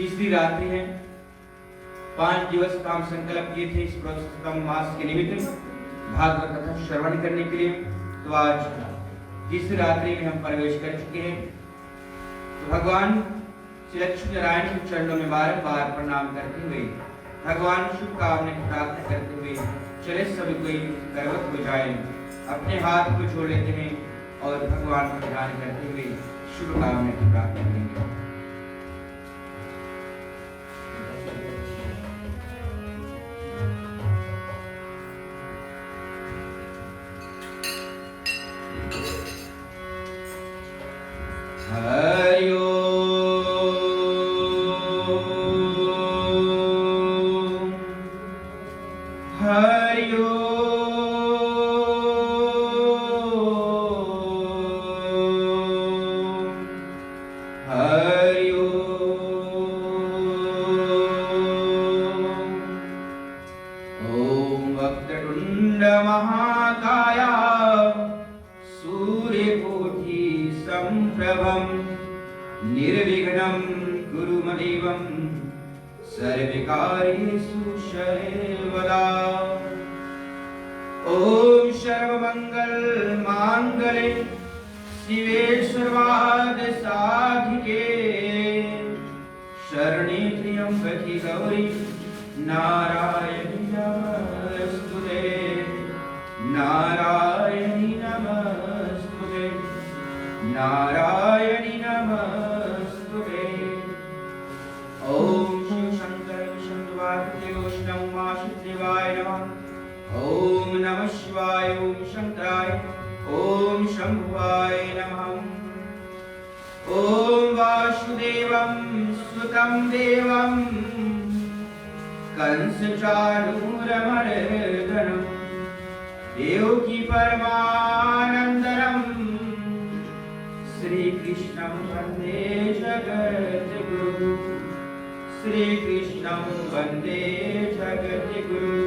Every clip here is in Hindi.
तीसरी रात्रि है। 5 दिवस का हम संकल्प किए थे इस पुरुषोत्तम मास के निमित्त भागवत कथा श्रवण करने के लिए। तो आज तीसरी रात्रि में हम प्रवेश कर चुके हैं। तो भगवान श्री लक्ष्मी नारायण के चरणों में बार-बार प्रणाम करते हुए, भगवान शुभकामनाएं प्राप्त करते हुए चले सभी कोई करवत हो जाए, अपने हाथ को छोड़ लेते हैं और भगवान का ध्यान करते हुए शुभकामनाएं प्राप्त करेंगे। निर्विघ्नं कुरु मदेवं सर्वकार्येषु सर्वदा। ओम सर्वमंगल मांगल्ये शिवे सर्वार्थ साधिके शरणे त्र्यंबके गौरी नारायणी नमस्तुते, नारायणी नमस्तुते, नारायणी नमस्तुते। ओम शिव शंकर विष्णुवासुदेव वासुदेवाय नमः। ओम नमः शिवाय, ओम शंकराय, ओम शंभुवाय नमः। ओम वासुदेवं सुतं देवं कंसचाणूरमर्दनं देवकी परमानंदनं श्री कृष्णं वंदे जगद्गुरु, श्री कृष्णं वंदे जगद्गुरु,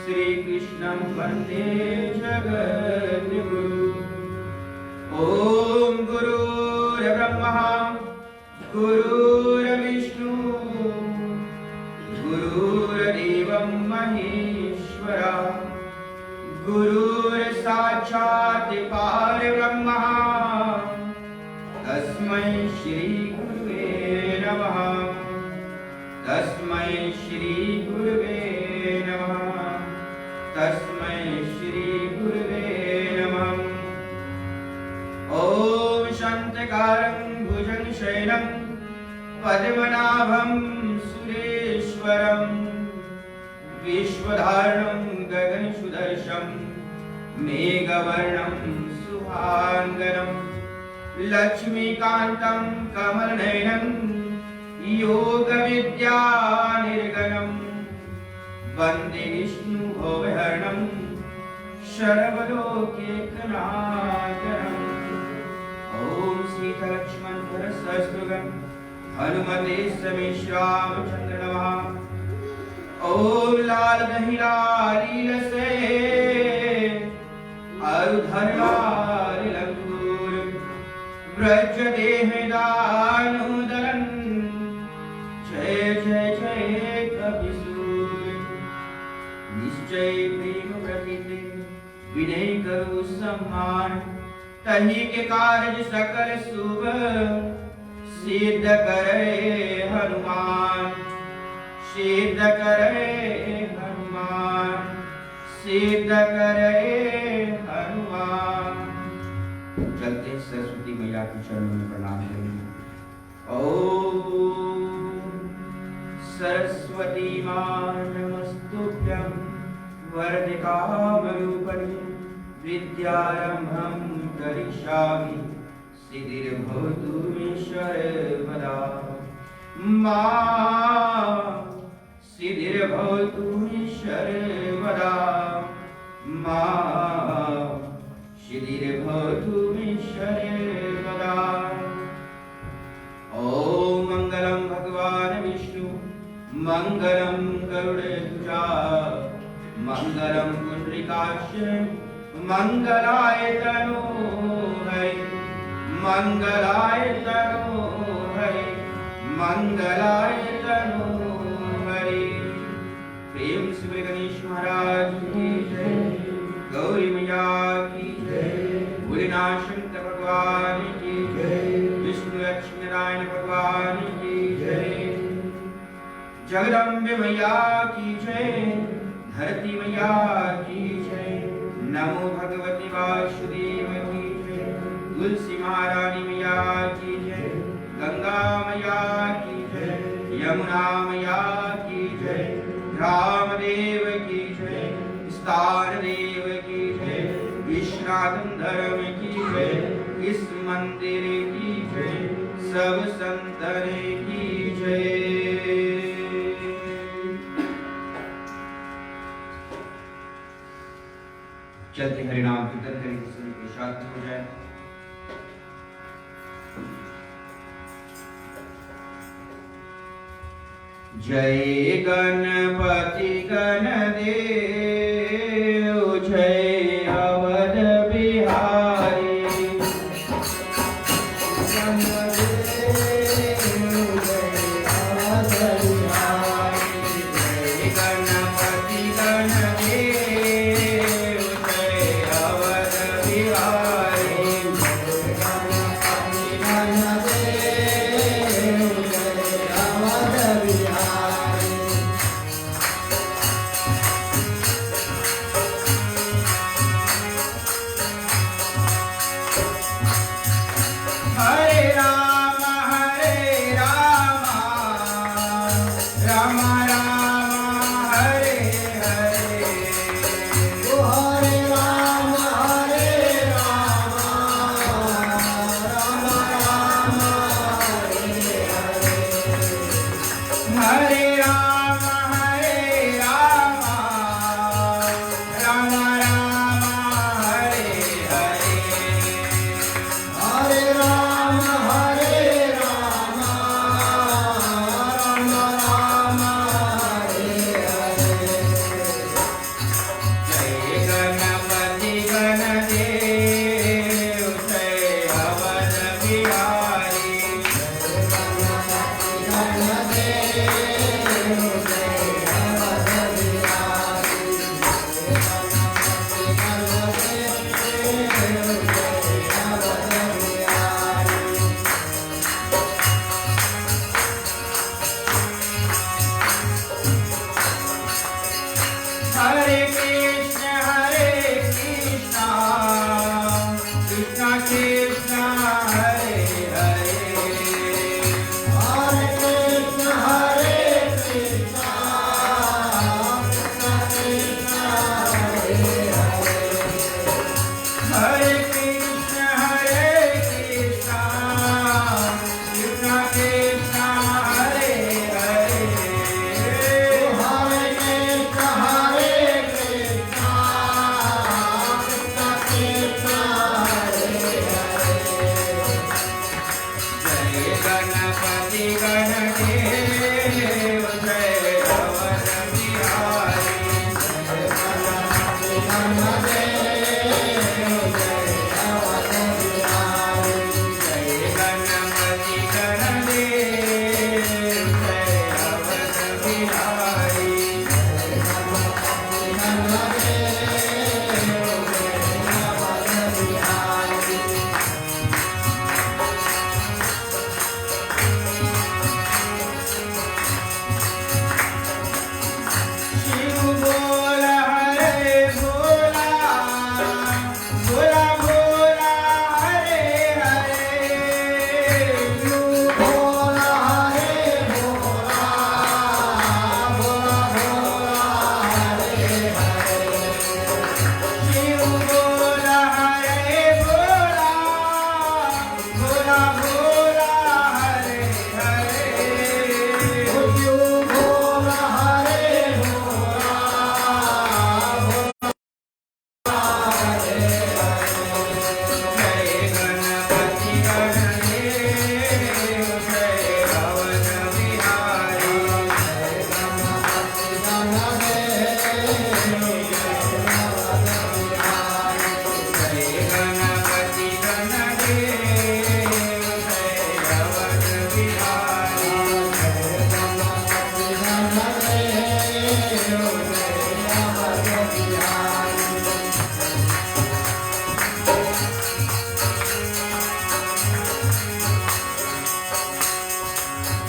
श्री कृष्णं वंदे जगद्गुरु। ओम गुरुर्ब्रह्मा गुरुर्विष्णु गुरुर्देवं महेश्वरा, गुरुर्साक्षात् परब्रह्म तस्मै श्री गुरुवे नमः, तस्मै श्री गुरुवे नमः, तस्मै श्री गुरुवे नमः। ओम शान्तिकारं भुजगशयनं पद्मनाभं सुरेश्वरं विश्वधारणं गगनसदृशं मेघवर्णं शुभांगं लक्ष्मीकान्तं कमलनयनं योगविद्यानिर्गणं वन्दे विष्णुभवहरणं सर्वलोकैकनाथं। ओम सीतालक्ष्मण भरतशत्रुघ्न हनुमते समेश्रामचन्द्र नमः। ओम लाल दही लाल से अरुधर लाल लंगूर ब्रज देह दानुदरन जय जय जय कपिसूर। निश्चय प्रेम प्रतीति विनय करु सम्मान, तही के कार्य सकल शुभ सिद्ध करे हनुमान, सिद्ध करे हनुमान, सिद्ध करे हनुमान। चलते सरस्वती मैया के चरणों में प्रणाम करेंगे। ओम सरस्वती मां नमस्तुभ्यं वरदे कामरूपिणी विद्यारंभं करिष्यामि सिद्धिर्भवतु मे सर्वदा। मां सिद्धिर्भवतु मे सर्वदा, मां सिद्धिर्भवतु मे सर्वदा। ओम मंगलम भगवान विष्णु मंगलम गरुड़ध्वजा मंगलम पुंडरीकाक्ष मंगलाय तनोहरि, मंगलाय तनोहरि, मंगलाय तनु हरि। प्रेम से बोले गणेश महाराज की जय, गौरी मैया की जय, भोलेनाथ शंकर भगवान की जय, विष्णु लक्ष्मी नारायण भगवान की जय, जगदम्बे मैया की जय, धरती मैया की जय, नमो भगवती वासुदेव की जय, तुलसी महारानी मैया की जय, गंगा मैया की जय, यमुना मैया की जय, रामदेव की जय, स्थान देव की जय, विश्वनाथ धर्म की जय, इस मंदिर की जय, सब संतर की जय। चलते हरिनाम कीर्तन करेंगे, सभी को शांत हो जाए। जय गणपति गणदेव, जय अवध बिहारी।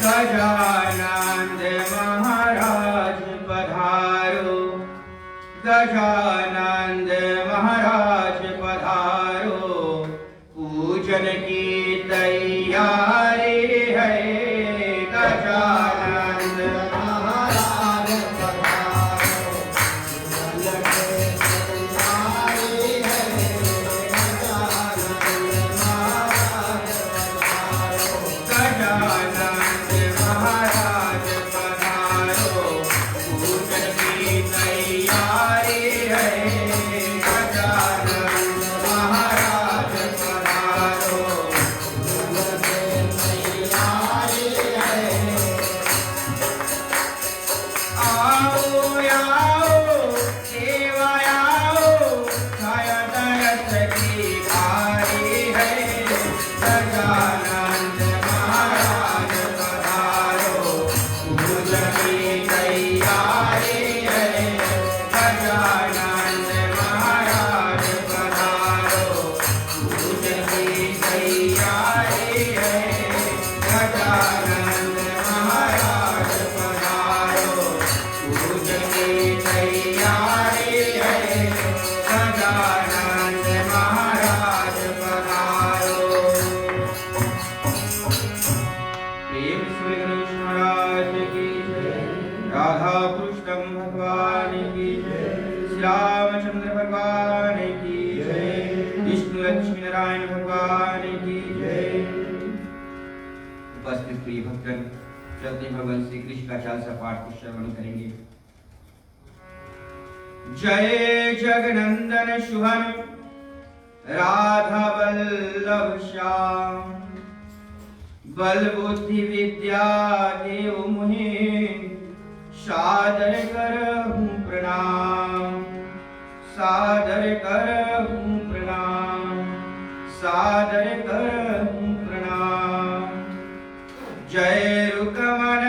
गजानंद महाराज पधारो, गजानंद महाराज पधारो, पूजन की तैयारी है। गजानंद महाराज पधारो, पूजन की तैयारी है। गजानंद महाराज पधारो, गजानंद महाराज पधारो, पूजन की तैयारी है। गजानंद महाराज पधारो, पूजन की तैयारी है। आओ आओ देवा आओ, छाया दरस की भारी है। गजानंद महाराज पधारो, पूजन की तैयारी है। गजानंद महाराज पधारो, पूजन की तैयारी है। गजानंद महाराज पधारो, पूजन की तैयारी है। गजानंद महाराज पधारो। प्रेम से गणेश महाराज की जय, राधा कृष्ण भगवान की जय, श्री रामचंद्र भगवान की जय, विष्णु लक्ष्मी नारायण भगवान की जय। उपस्थित प्रिय भक्तन, चलते भगवान श्री कृष्ण का चालीसा पाठ को श्रवण करेंगे। जय जगनंदन शुभन राधा वल्लभ श्याम, बल बुद्धि विद्या देव मुहे सादर करहूं प्रणाम, सादर करहूं प्रणाम, सादर करहूं प्रणाम। जय रुकमन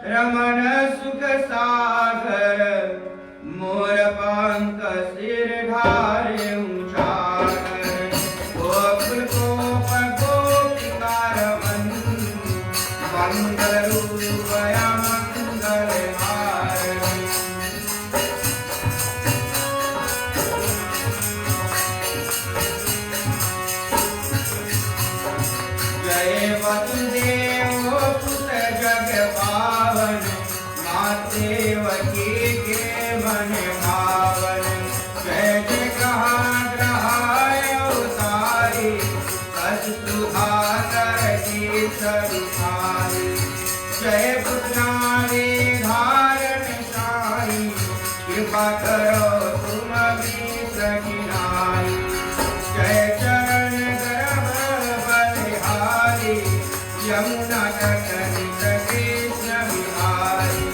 रमन सुख सागर, मोर पंख सिर धारे उचागर। गोकुल गोप गोपिका रमन, मंगल रूप मंगल हारन। जय वसुदेव सुत जग पावन, मातेवकी के मन भावन। जय जय कहा ग्रहाय अवतारी, सत सुधाकर की सरुखारी। जय पुत्रारी धारण साई, कृपा करो तुम भी सकिनाई। जय चरण गर्भ बलिहारी, यमुना तट नित कृष्ण बिहारी।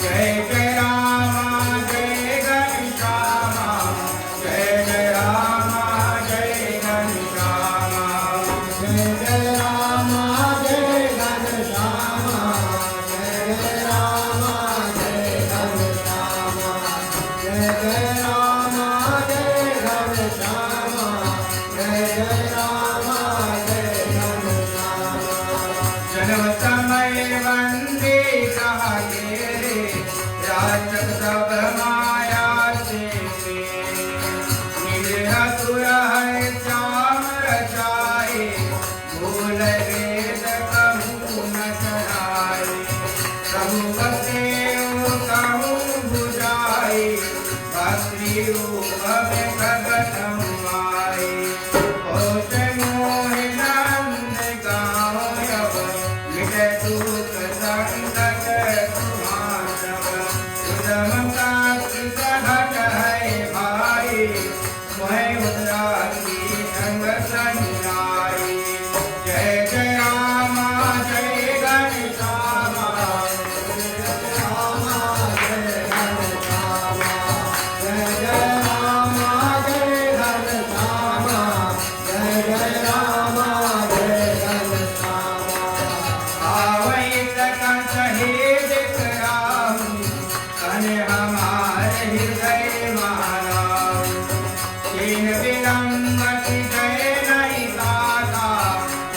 जय जय रामा जय घनश्यामा, जय जय रामा जय घनश्यामा। जय जय रामा जय घनश्यामा, जय जय रामा जय घनश्यामा। जय जय रामा जय घनश्यामा, जय जय रामा जय घनश्यामा। जन्म समय वंदे कहा तेरे, राजक सब माया से मेरे। नील असुर है श्याम रचाए, भूल वेद कहूँ न चढ़ाए। प्रभु बसे कहूँ बुझाए, भक्ति रूप में प्रगट आए। होश मोह नंद गाँव अब, मिटे दुख संकट तुम्हारा। उदम का सहट है भाई, मोह मुद्रा की संग संगाई। जय जय रामा जय घनश्यामा, जय रामा जय घनश्यामा। जय जय रामा जय घनश्यामा, जय जय रामा जय घनश्यामा। आवै सकल सहेज कराहूं, तन हमारे हृदय महाराज। तीन विलंबति जय नहीं दाता,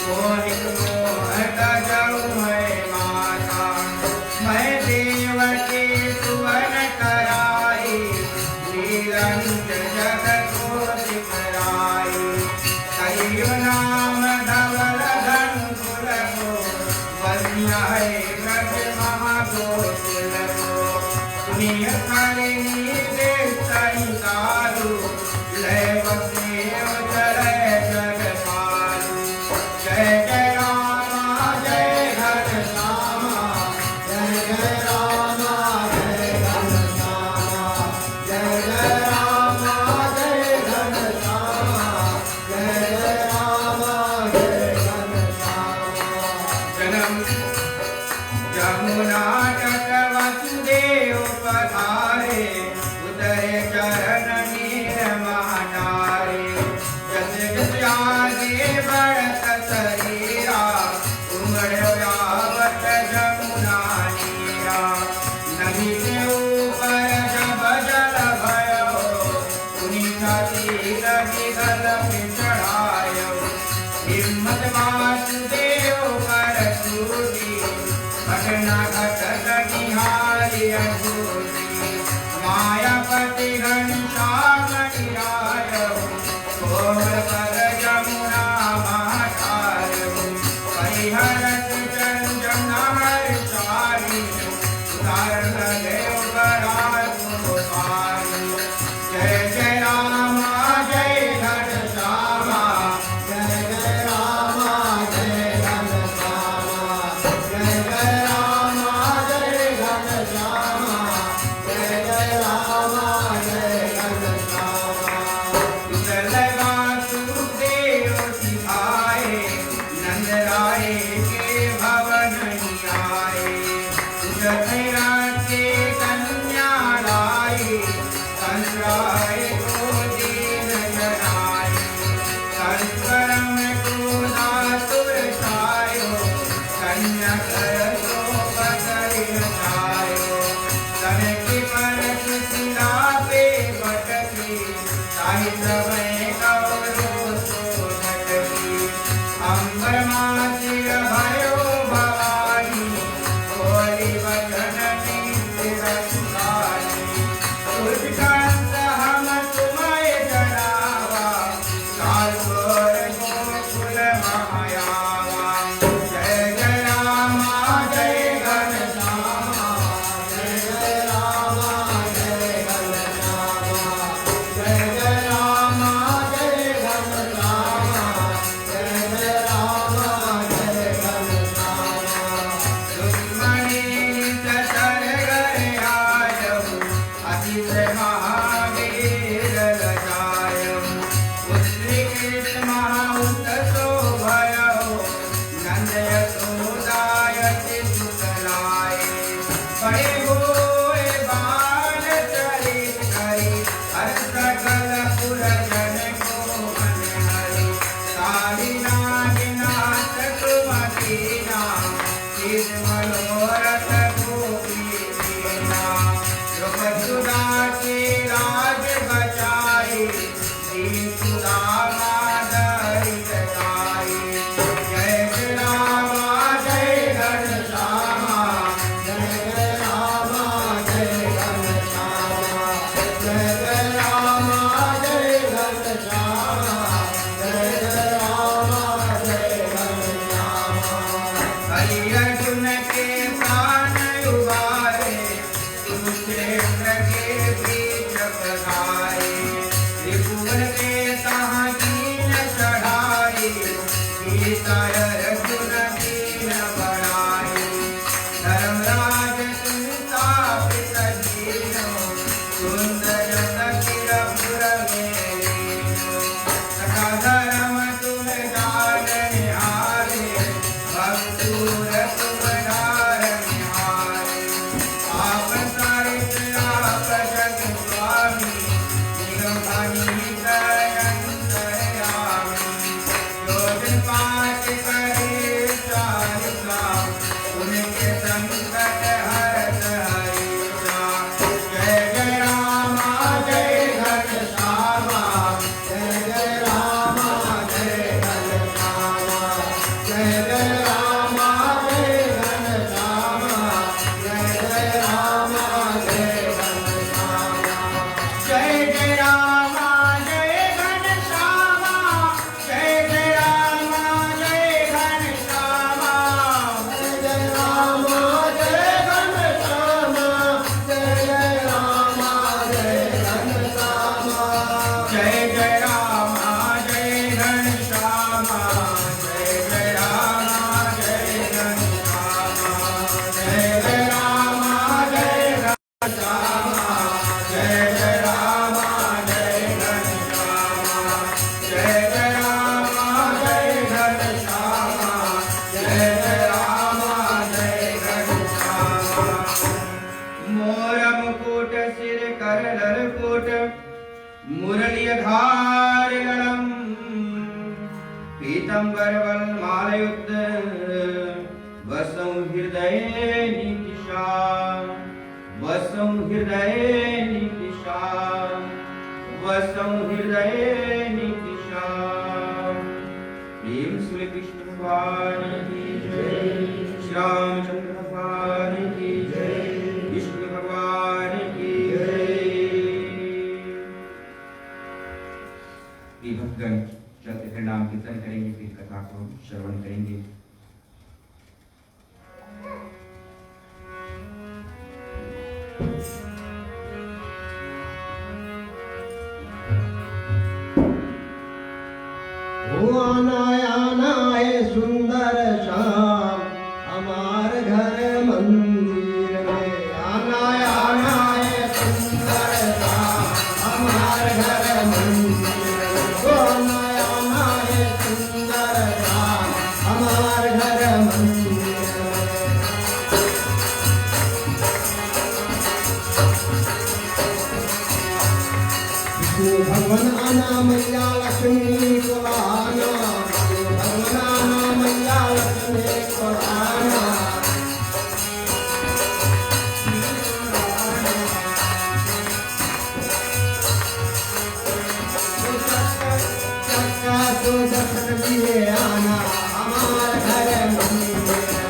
मोहित मोहत जऊ है मान। ब्रज महागोकुल को सुनिय हरिणी देसाई दारू लय बसेव चलय जगपालु जय जय रामा जय घन श्यामा जय जय रामा जय घन श्यामा जय जय रामा जय घन श्यामा जय जय रामा जय घन श्यामा जन्म जमुना तट वसुदेव पधारे उदय चरण नीर महानारे जस जस आगे बढ़त शरीरा उमड़ व्यावत जमुना नीरा नदी के ऊपर जब जल भयो पुनि छाती लगी गल पे चढ़ायो हिम्मत वासुदेव पर छूटी घटना घटत निहारी अधूरी मायापति घनश्याम निरायो कोमल पद जमुना महाकार्यो परिहरत चंचन हर्षारी उदार लगे बरार गोपारी जय जय रामा जय घन श्यामा जय जय रामा जय घन श्यामा जय जय रामा जय घन श्यामा जय जय रामा जय घन श्यामा कुशल वासुदेव सिधाए नंद राय के भवन ही आए जथरा के कन्या लाई कंसराय को दीन जनाय कंसरम को दासुर छायो कन्या कर सो बदरि छायो तन की परस सिरा पे बटकी ताहि समय कौरो सो घटकी अंबर मासिर भयो भवानी बोली वचन नीति रखवानी उद्कांत हम तुम्हें जनावा कालकोर गोकुल महायावा जय जय रामा जय घन श्यामा जय जय रामा जय घन श्यामा जय जय रामा जय घन श्यामा जय जय रामा जय घन श्यामा रुक्मणी सतर घर आयहु अतिथ महावीर लजायहु पुत्री कृष्ण महाउत शोभयहु नंद यशोदायति सुतलाय बड़े होए बाल चरित हरि हर सकल पुर जन को मन हरि काली नागिनाथ कुमतीना चित मनोरथ गोपी कीना द्रौपदी सुधा के लाज बचाई दीन सुदामा दरित गाई जय जय रामा जय घन श्यामा जय जय रामा नीतिशां वसं हृदये नीतिशां वसं हृदये नीतिशां। प्रेम से कृष्ण भगवान की जय, श्री रामचंद्र भगवान की जय, विष्णु भगवान की जय। भक्तगण चलते फिर नाम कीर्तन करेंगे, फिर कथा को श्रवण करेंगे। आना है सुंदर शाम हमार घर मंदिर में, आना है सुंदर शाम हमार घर मंदिर में, आना है सुंदर शाम हमार घर मंदिर में। विष्णु भगवान आना मैया लक्ष्मी को आना, भगवान आना मैया लक्ष्मी को आना। चक्का तो दर्शन लिए आना हमार घर मंदिर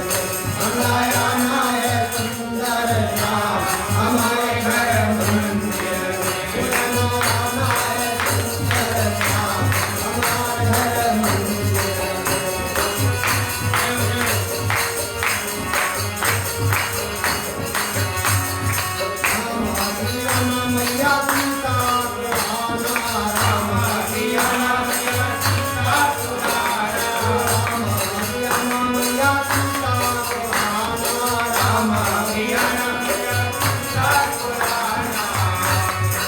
में, आना है सुंदर शाम हमारे घर मंदिर में, आना है सुंदर शाम हमारे घर मंदिर में। रामा मैया सीता को आना, रामा मैया सीता को आना, रामा मैया सीता को आना, रामा मैया सीता को आना।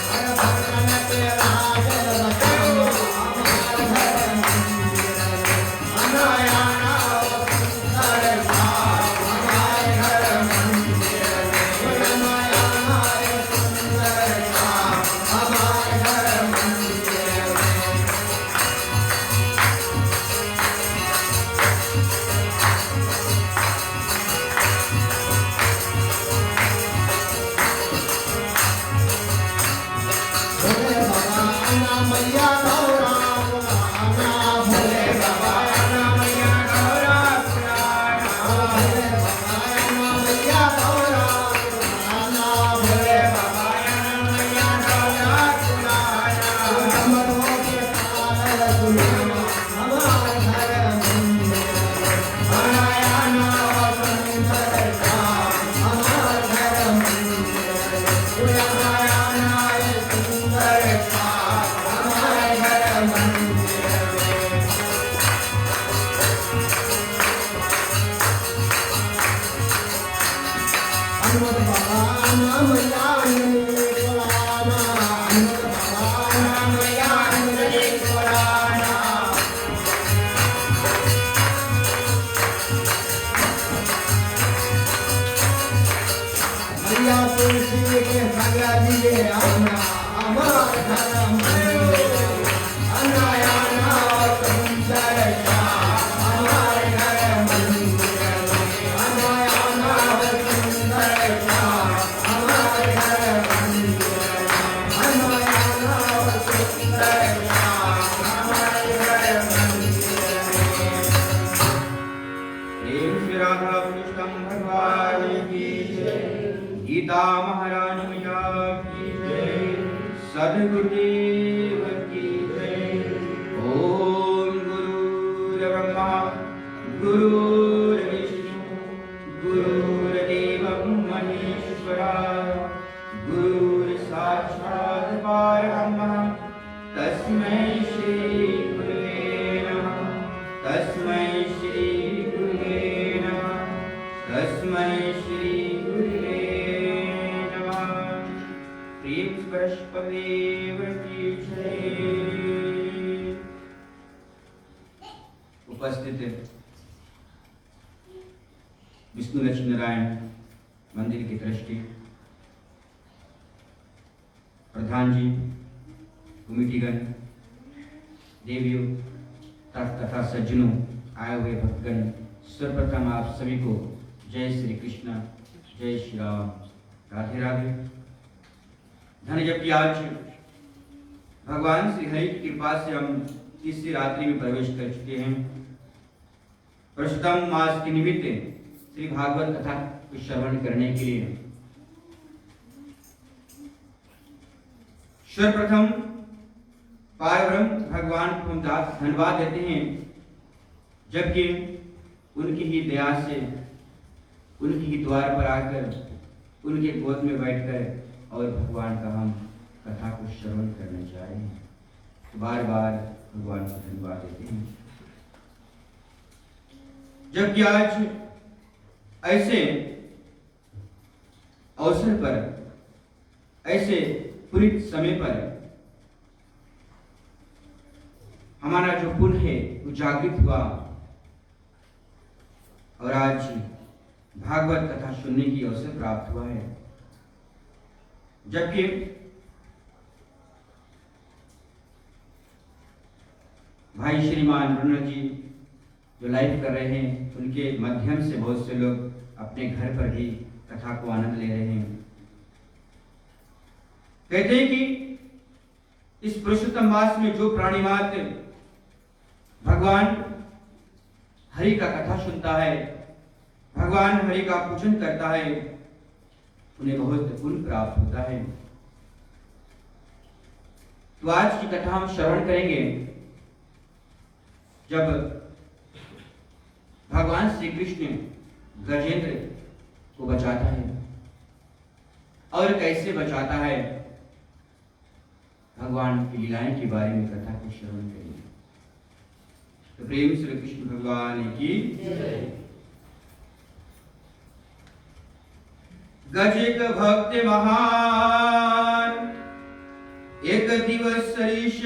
हर भगवान के राज बचाओ हमारे घर मंदिर में, आना सुंदर शाम हमारे घर मंदिर में, आना है सुंदर शाम हमारे घर मंदिर में। भोले बाबा आना मैया गौरा को आना, भोले बाबा आना मैया गौरा को आना, भोले बाबा आना मैया गौरा को आना, भोले बाबा आना मैया गौरा को आना। डमरू के ताल सुनाना हमारे घर मंदिर में, आना सुंदर शाम हमारे घर मंदिर में, आना है सुंदर शाम हमारे घर मंदिर में। हनुमत बाबा आना मैया अंजनी को आना, हनुमत बाबा आना मैया अंजनी को आना। मैया तुलसी के संग लिए आना हमारे घर मंदिर में, आना सुंदर शाम हमारे घर मंदिर में, आना सुंदर शाम हमारे घर मंदिर में, आना सुंदर शाम हमारे घर मंदिर में। प्रेम श्री राधा कृष्ण भगवान की जय, गीता महारानी मैया की जय, सद्गुरुदेव की जय। ओम गुरुर्ब्रह्मा गुरुर्विष्णु गुरुर्देव महेश्वरा, गुरुर्साक्षात् परब्रह्म तस्मै श्री गुरुवे नमः, तस्मै श्री गुरुवे नमः, तस्मै श्री गुरुवे नमः। प्रेम स्पर्शपदेव की जय। उपस्थित विष्णु लक्ष्मी नारायण मंदिर के ट्रस्टी प्रधान जी, कमेटीगण, देवियों तथा सज्जनों, आए हुए भक्तगण, सर्वप्रथम आप सभी को जय श्री कृष्ण, जय श्री राम, राधे राधे। धन जबकि आज भगवान श्री हरि की कृपा से हम तीसरी रात्रि में प्रवेश कर चुके हैं। पुरुषोत्तम मास के निमित्त श्री भागवत कथा को श्रवण करने के लिए सर्वप्रथम पारब्रह्म भगवान को हम धन्यवाद देते हैं, जबकि उनकी ही दया से, उनकी ही द्वार पर आकर उनके गोद में बैठकर और भगवान का हम कथा को श्रवण करने जा रहे हैं। बार बार भगवान को धन्यवाद देते हैं। जबकि आज ऐसे अवसर पर, ऐसे पुनीत समय पर हमारा जो पुण्य है वो जागृत हुआ और आज भागवत कथा सुनने की अवसर प्राप्त हुआ है। जबकि भाई श्रीमान रुनल जी जो लाइव कर रहे हैं, उनके माध्यम से बहुत से लोग अपने घर पर ही कथा को आनंद ले रहे हैं। कहते हैं कि इस पुरुषोत्तम मास में जो प्राणी मात्र भगवान हरि का कथा सुनता है, भगवान हरि का पूजन करता है, उन्हें बहुत पुण्य प्राप्त होता है। तो आज की कथा हम श्रवण करेंगे जब भगवान श्री कृष्ण गजेंद्र को बचाता है और कैसे बचाता है, भगवान की लीलाएं के बारे में कथा को श्रवण करेंगे। तो प्रेम श्री कृष्ण भगवान की गजिक भक्त महान एक दिवस सरिष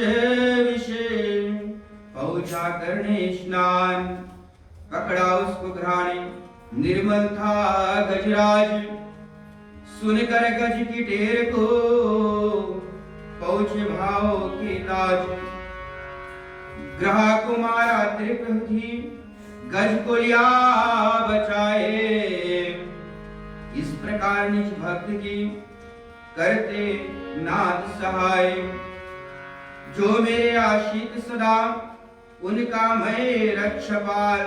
विषय पहुंचा करने स्नान, पकड़ा उसको घराने निर्मल था गजराज, सुनकर गज की टेर को पहुंचे भाव के ताज, ग्रह को मारा त्रिपथी गज को लिया बचाए, इस प्रकार निज भक्त की करते नाथ सहाय, जो मेरे आशिक सदा उनका मैं रक्षपाल।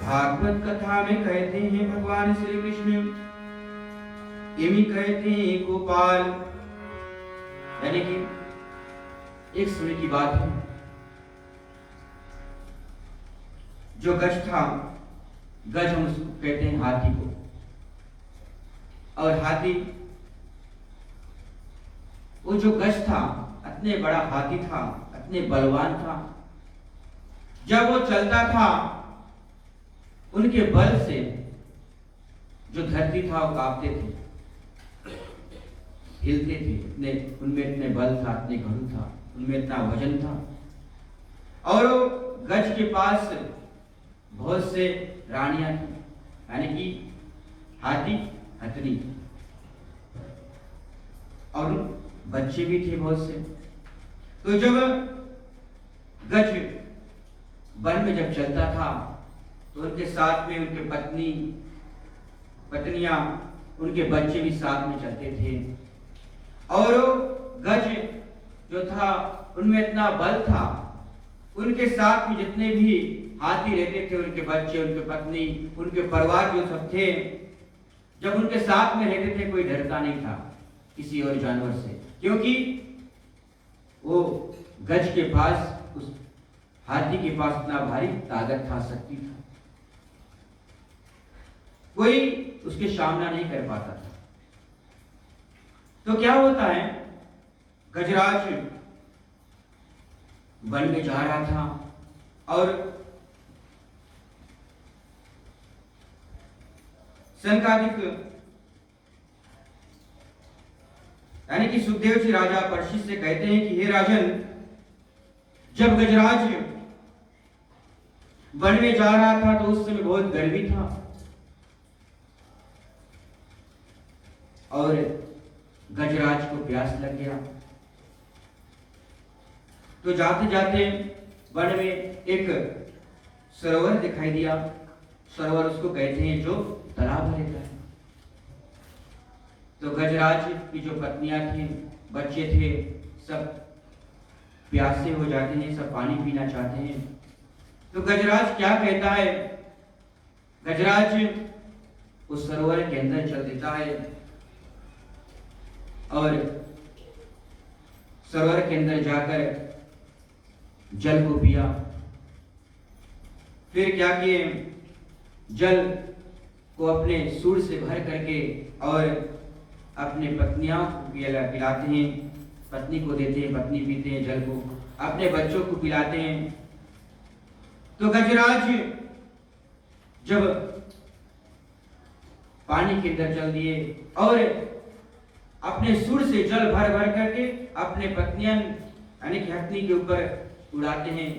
भागवत कथा में कहते हैं भगवान श्री कृष्ण, इमी कहते हैं गोपाल, यानी कि एक समय की बात है, जो गज था, गज हम उसको कहते हैं हाथी को, और हाथी, वो जो गज था इतने बड़ा हाथी था, इतने बलवान था, जब वो चलता था उनके बल से जो धरती था वो कांपते थे, हिलते थे, इतने उनमें इतने बल था, इतने घड़ू था, उनमें इतना वजन था। और गज के पास बहुत से रानियां थी, यानी कि हाथी हथनी, और बच्चे भी थे बहुत से। तो जब गज वन में जब चलता था तो उनके साथ में उनके पत्नियां, उनके बच्चे भी साथ में चलते थे। और गज जो था उनमें इतना बल था, उनके साथ में जितने भी हाथी रहते थे, उनके बच्चे, उनके पत्नी, उनके परिवार जो सब थे, जब उनके साथ में रहते थे कोई डरता नहीं था किसी और जानवर से, क्योंकि वो गज के पास, उस हाथी के पास इतना भारी ताकत था, शक्ति था, कोई उसके सामना नहीं कर पाता था। तो क्या होता है, गजराज वन में जा रहा था और शंकादिक यानी कि सुखदेव जी राजा परीक्षित से कहते हैं कि हे राजन, जब गजराज वन में जा रहा था तो उस समय बहुत गर्मी था और गजराज को प्यास लग गया। तो जाते जाते वन में एक सरोवर दिखाई दिया सरोवर उसको कहते हैं जो तालाब रहता है। तो गजराज की जो पत्नियां थी, बच्चे थे, सब प्यासे हो जाते हैं, सब पानी पीना चाहते हैं। तो गजराज क्या कहता है? गजराज उस सरोवर के अंदर चल देता है और सरोवर के अंदर जाकर जल को पिया। फिर क्या किए? जल को अपने सूंड से भर करके और अपने पत्नियों को पिलाते हैं, पत्नी को देते हैं, पत्नी पीते हैं जल को, अपने बच्चों को पिलाते हैं। तो गजराज जब पानी के अंदर चल दिए और अपने सूंड से जल भर भर करके अपने पत्नियां यानी कि हथनी के ऊपर उड़ाते हैं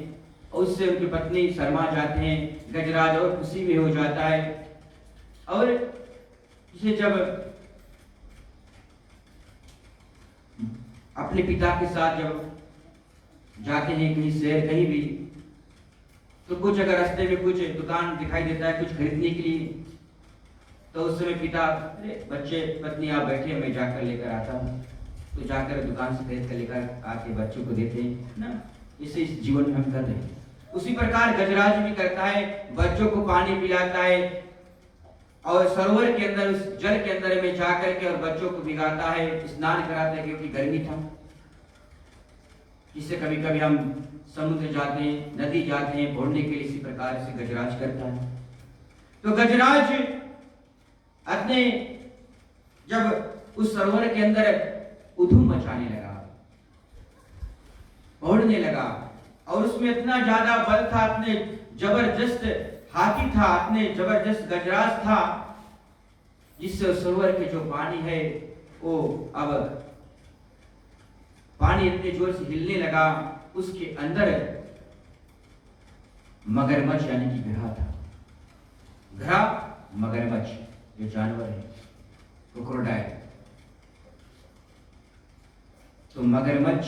और उससे उनकी पत्नी शर्मा जाते हैं। गजराज और खुशी में हो जाता है और इसे जब अपने पिता के साथ जब जाते हैं कहीं शहर कहीं भी, तो कुछ अगर रास्ते में कुछ दुकान दिखाई देता है कुछ खरीदने के लिए, तो उस समय पिता, अरे बच्चे पत्नी आप बैठे, मैं जाकर लेकर आता हूँ। तो जाकर दुकान से खरीद कर लेकर आके बच्चों को देते हैं ना। इसे इस जीवन में हम कर रहे हैं। उसी प्रकार गजराज भी करता है, बच्चों को पानी पिलाता है और सरोवर के अंदर उस जल के अंदर में जाकर के और बच्चों को भिगाता है, स्नान कराता है, क्योंकि गर्मी था। इससे कभी कभी हम समुद्र जाते हैं, नदी जाते हैं भोड़ने के लिए, इसी प्रकार से गजराज करता है। तो गजराज अपने जब उस सरोवर के अंदर उधूम मचाने लगा, भोड़ने लगा और उसमें इतना ज्यादा बल था, अपने जबरदस्त हाथी था, अपने जबरदस्त गजराज था, जिससे सरोवर के जो पानी है वो अब पानी इतने जोर से हिलने लगा, उसके अंदर मगरमच्छ यानी कि घड़ा था। घड़ा मगरमच्छ जो जानवर है, क्रोकोडाइल। तो मगरमच्छ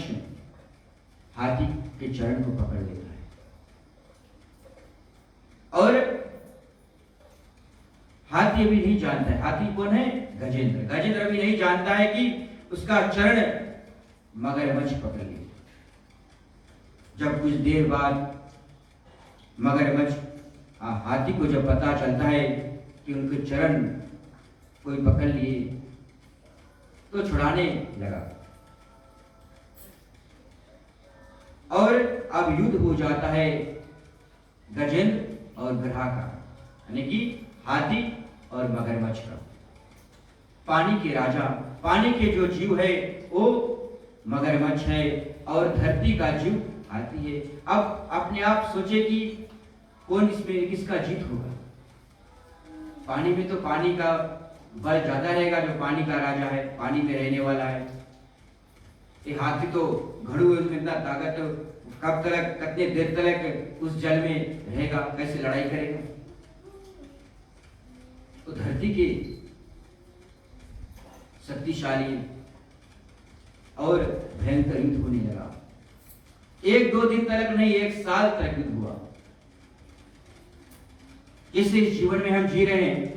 हाथी के चरण को पकड़ लेता है और हाथी अभी नहीं जानता है, हाथी कौन है? गजेंद्र। गजेंद्र अभी नहीं जानता है कि उसका चरण मगरमच्छ पकड़ लिया। जब कुछ देर बाद मगरमच्छ हाथी को जब पता चलता है कि उनके चरण कोई पकड़ लिए, तो छुड़ाने लगा और अब युद्ध हो जाता है गजेंद्र और ग्रहा का, यानी कि हाथी और मगरमच्छ का। पानी के राजा, पानी के जो जीव है वो मगरमच्छ है और धरती का जीव हाथी है। अब अपने आप सोचे कि कौन इसमें किसका जीत होगा। पानी में तो पानी का बल ज्यादा रहेगा, जो पानी का राजा है, पानी में रहने वाला है। ये हाथी तो घड़ू है, उसमें इतना ताकत, कब तक कितने देर तक उस जल में रहेगा, कैसे लड़ाई करेगा। तो धरती के शक्तिशाली और भयंकर युद्ध होने लगा। 1-2 दिन तक नहीं, 1 साल तक युद्ध हुआ। जिस जीवन में हम जी रहे हैं,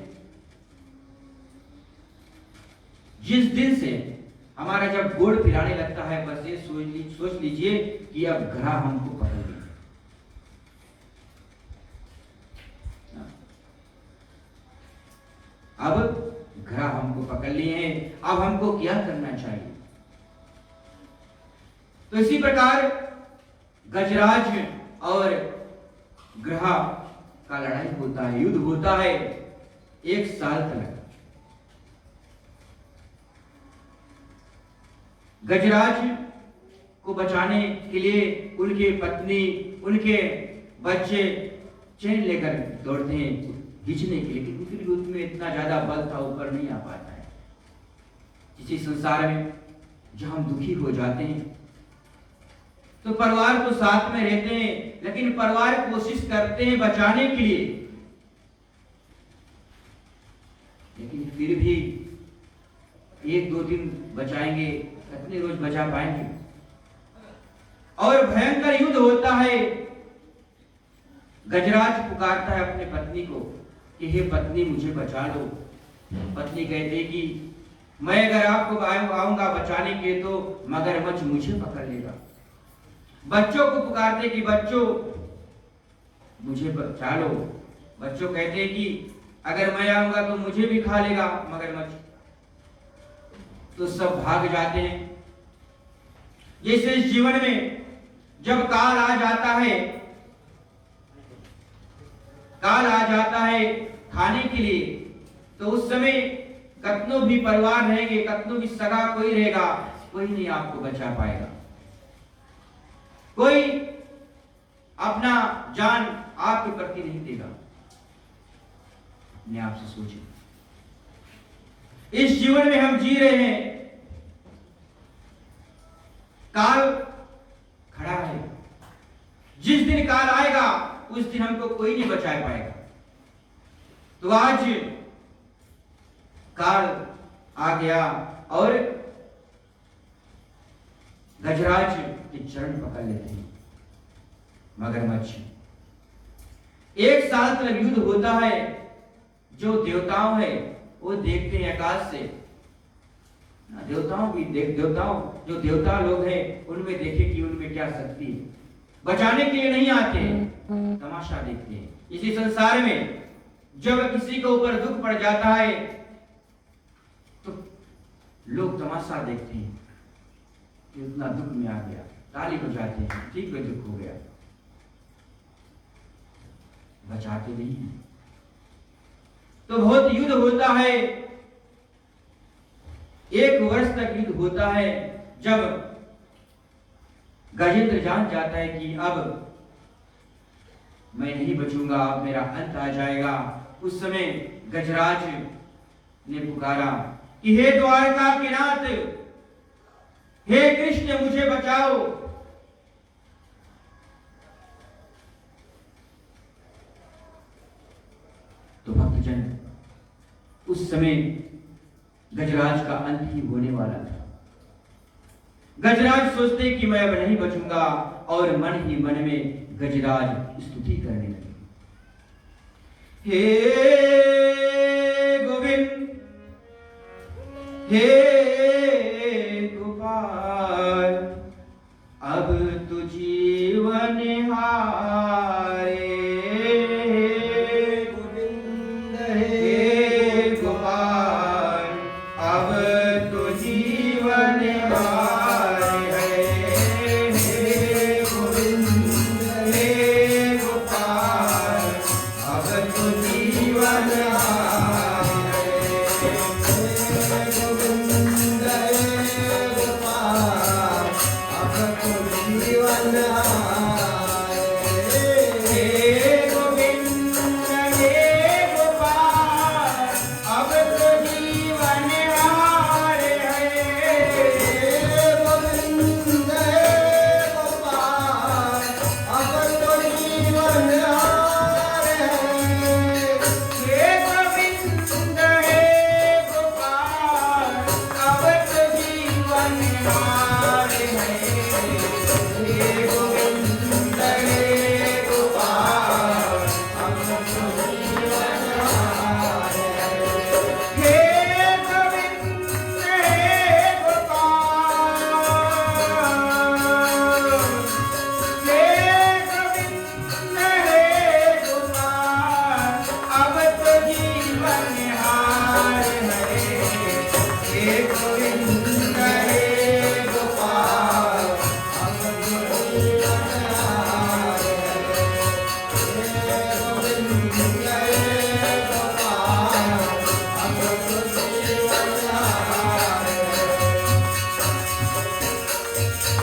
जिस दिन से हमारा जब गोड़ पिलाने लगता है, बस ये सोच लीजिए कि अब ग्रह हमको पकड़ लिया। अब ग्रह हमको पकड़ लिए हैं, अब हमको क्या करना चाहिए? तो इसी प्रकार गजराज और ग्रह का लड़ाई होता है, युद्ध होता है 1 साल तक। गजराज को बचाने के लिए उनकी पत्नी, उनके बच्चे चैन लेकर दौड़ते हैं खींचने के लिए, क्योंकि युद्ध में इतना ज्यादा बल था, ऊपर नहीं आ पाता है। इसी संसार में जब हम दुखी हो जाते हैं तो परिवार तो साथ में रहते हैं, लेकिन परिवार कोशिश करते हैं बचाने के लिए, लेकिन फिर भी 1-2 दिन बचाएंगे, कितने रोज बचा पाएंगे? और भयंकर युद्ध होता है। गजराज पुकारता है अपने पत्नी को, कि हे पत्नी मुझे बचा लो। पत्नी कहती कि मैं अगर आपको आऊंगा बचाने के तो मगरमच्छ मुझे पकड़ लेगा। बच्चों को पुकारते कि बच्चों मुझे बचा लो। बच्चों कहते कि अगर मैं आऊंगा तो मुझे भी खा लेगा मगरमच्छ। तो सब भाग जाते हैं। जैसे इस जीवन में जब काल आ जाता है खाने के लिए, तो उस समय कतनों भी परिवार रहेंगे, कतनों भी सगा कोई रहेगा, कोई नहीं आपको बचा पाएगा। कोई अपना जान आपके प्रति नहीं देगा। अपने आप से सोचिए, इस जीवन में हम जी रहे हैं, काल खड़ा है। जिस दिन काल आएगा उस दिन हमको कोई नहीं बचा पाएगा। तो आज काल आ गया और गजराज के चरण पकड़ लेते हैं मगरमच्छ। 1 साल तक युद्ध होता है। जो देवताओं है वो देखते हैं आकाश से। देवताओं जो देवता लोग हैं उनमें देखे कि उनमें क्या शक्ति है। बचाने के लिए नहीं आते, तमाशा देखते हैं। इसी संसार में जब किसी के ऊपर दुख पड़ जाता है तो लोग तमाशा देखते हैं कि उतना दुख में आ गया, ताली बजाते हैं, ठीक है दुख हो गया, बचाते नहीं हैं। तो बहुत युद्ध होता है। 1 वर्ष तक युद्ध होता है। जब गजेंद्र जान जाता है कि अब मैं नहीं बचूंगा, अब मेरा अंत आ जाएगा, उस समय गजराज ने पुकारा कि हे द्वारका के नाथ, हे कृष्ण मुझे बचाओ। तो भक्तजन, उस समय गजराज का अंत ही होने वाला था। गजराज सोचते कि मैं अब नहीं बचूंगा और मन ही मन में गजराज स्तुति करने लगे। हे गोविंद, हे गोपाल, अब तू जीवन हारे। गोविंद हे गोपाल, अब तो जीवन हारे। हे गोविंद, हे गोपाल, अब तो जीवन हारे। गोविंद गोपाल, अब तो जीवन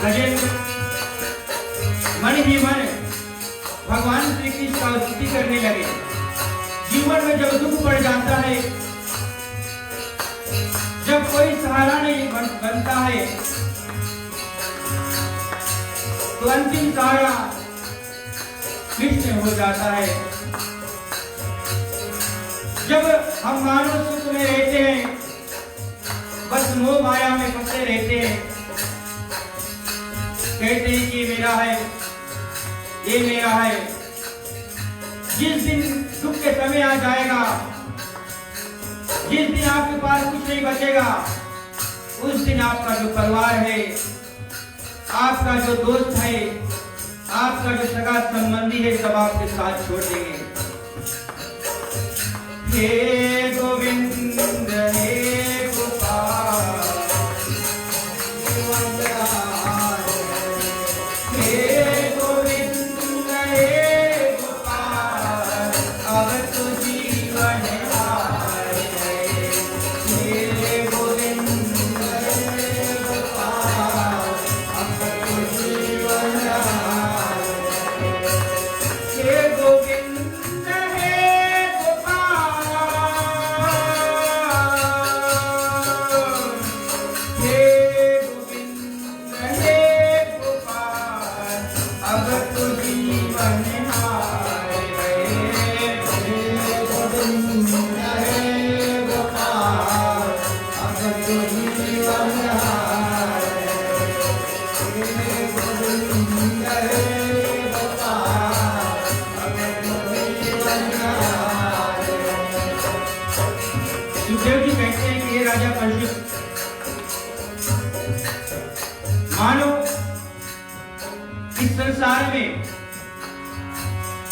गजेंद्र मन ही मन भगवान श्री कृष्ण का स्तुति करने लगे। जीवन में जब दुख पड़ जाता है, जब कोई सहारा नहीं बनता है, तो अंतिम सहारा कृष्ण हो जाता है। जब हम मानव सुख में रहते हैं, बस मोह माया में फंसे रहते हैं, कहते हैं कि मेरा है, ये मेरा है। जिस दिन दुख के समय आ जाएगा, जिस दिन आपके पास कुछ नहीं बचेगा, उस दिन आपका जो परिवार है, आपका जो दोस्त है, आपका जो सगा संबंधी है, सब आपके साथ छोड़ देंगे। हे गोविंद हे गोपाल, हे गोविंद हे गोपाल, अब तो जीवन हार गए। हे गोविंद हे गोपाल, अब तो जीवन हार गए। हे गोविंद हे गोपाल, हे गोविंद हे गोपाल, अब तो जीवन हार गए। हे गोविंद हे गोपाल, अब तो जीवन हार गए। हे गोविंद हे गोपाल, अब तो जीवन हार गए। सुखदेव जी कहते हैं कि ये राजा परीक्षित, मानो इस संसार में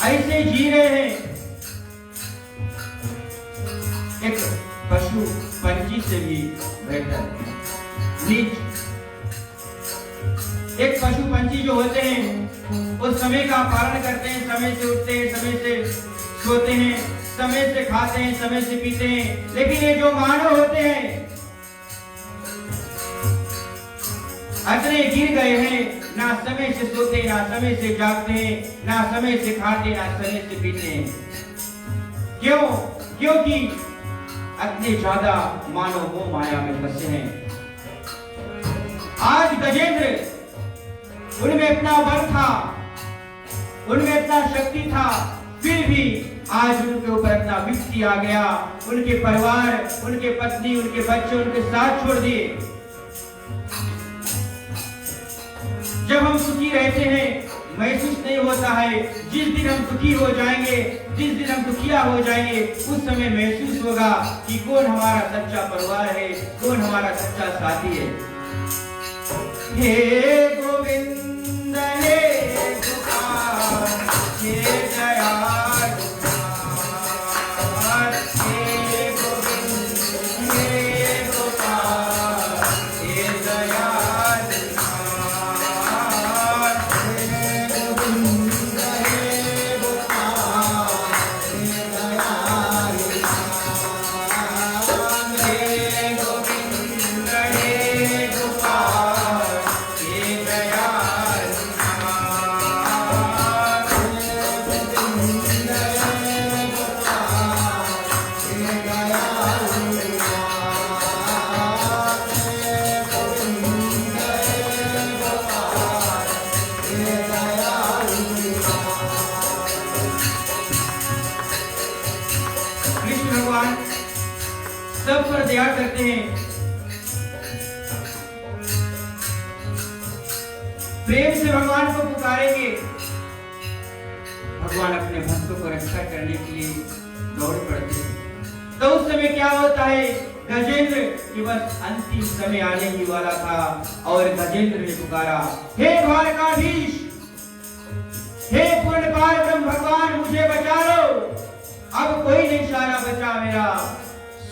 ऐसे जी रहे हैं एक पशु पंछी से भी बेहतर, नीच। एक पशु पंछी जो होते हैं वो समय का पालन करते हैं, समय से उठते हैं, समय से सोते हैं, समय से खाते हैं, समय से पीते हैं। लेकिन ये जो मानव होते हैं अतने गिर गए हैं, ना समय से सोते, ना समय से जागते हैं, ना समय से खाते, ना समय से पीते हैं। क्यों? क्योंकि इतने ज्यादा मानव वो माया में फंसे हैं। आज गजेंद्र, उनमें इतना बल था, उनमें इतना शक्ति था, फिर भी आज उनके ऊपर इतना विपत्ति आ गया। उनके परिवार, उनके पत्नी, उनके बच्चे उनके साथ छोड़ दिए। जब हम सुखी रहते हैं महसूस नहीं होता है, जिस दिन हम दुखी हो जाएंगे, जिस दिन हम दुखिया हो जाएंगे, उस समय महसूस होगा कि कौन हमारा सच्चा परिवार है, कौन हमारा सच्चा साथी है। हे गोविंद हे गोपाल, हे दयाल गोपाल, हे गोविंद हे गोपाल, हे दयाल गोपाल, हे गोविंद हे गोपाल, हे दयाल गोपाल। हे गोविंद हे गोपाल, हे दयाल कृष्ण भगवान सब पर दया करते हैं, प्रेम से भगवान को पुकारेंगे, भगवान अपने भक्तों को रक्षा करने के लिए दौड़ पड़ते हैं। तो उस समय क्या होता है, गजेंद्र कि बस अंतिम समय आने ही वाला था और गजेंद्र ने पुकारा, हे द्वारकाधीश, हे पूर्णपाल ब्रह्म भगवान, मुझे बचा लो, अब कोई नहीं सारा बचा मेरा,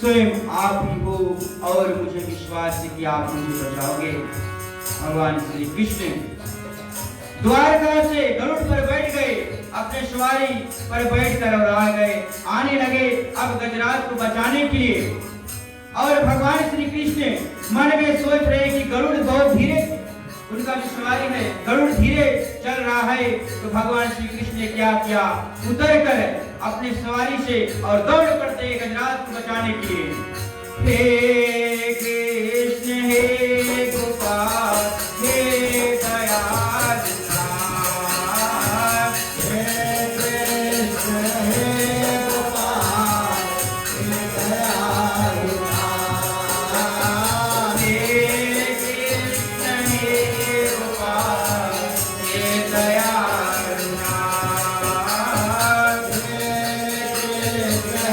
स्वयं आप ही हो और मुझे विश्वास है कि आप मुझे बचाओगे। भगवान श्री कृष्ण द्वारका से गरुड़ पर बैठ गए, अपने सवारी पर बैठकर और आ गए, आने लगे अब गजराज को बचाने के लिए। और भगवान श्री कृष्ण मन में सोच रहे कि गरुड़ बहुत धीरे, उनका जो सवारी है गरुड़ धीरे चल रहा है। तो भगवान श्री कृष्ण ने क्या किया, उतर कर अपनी सवारी से और दौड़ पड़ते गजराज को बचाने के लिए। हे कृष्ण हे गोपाल, हे दयाल नाथ, हे कृष्ण हे गोपाल, हे दयाल नाथ। हे कृष्ण हे गोपाल, हे दयाल नाथ, हे कृष्ण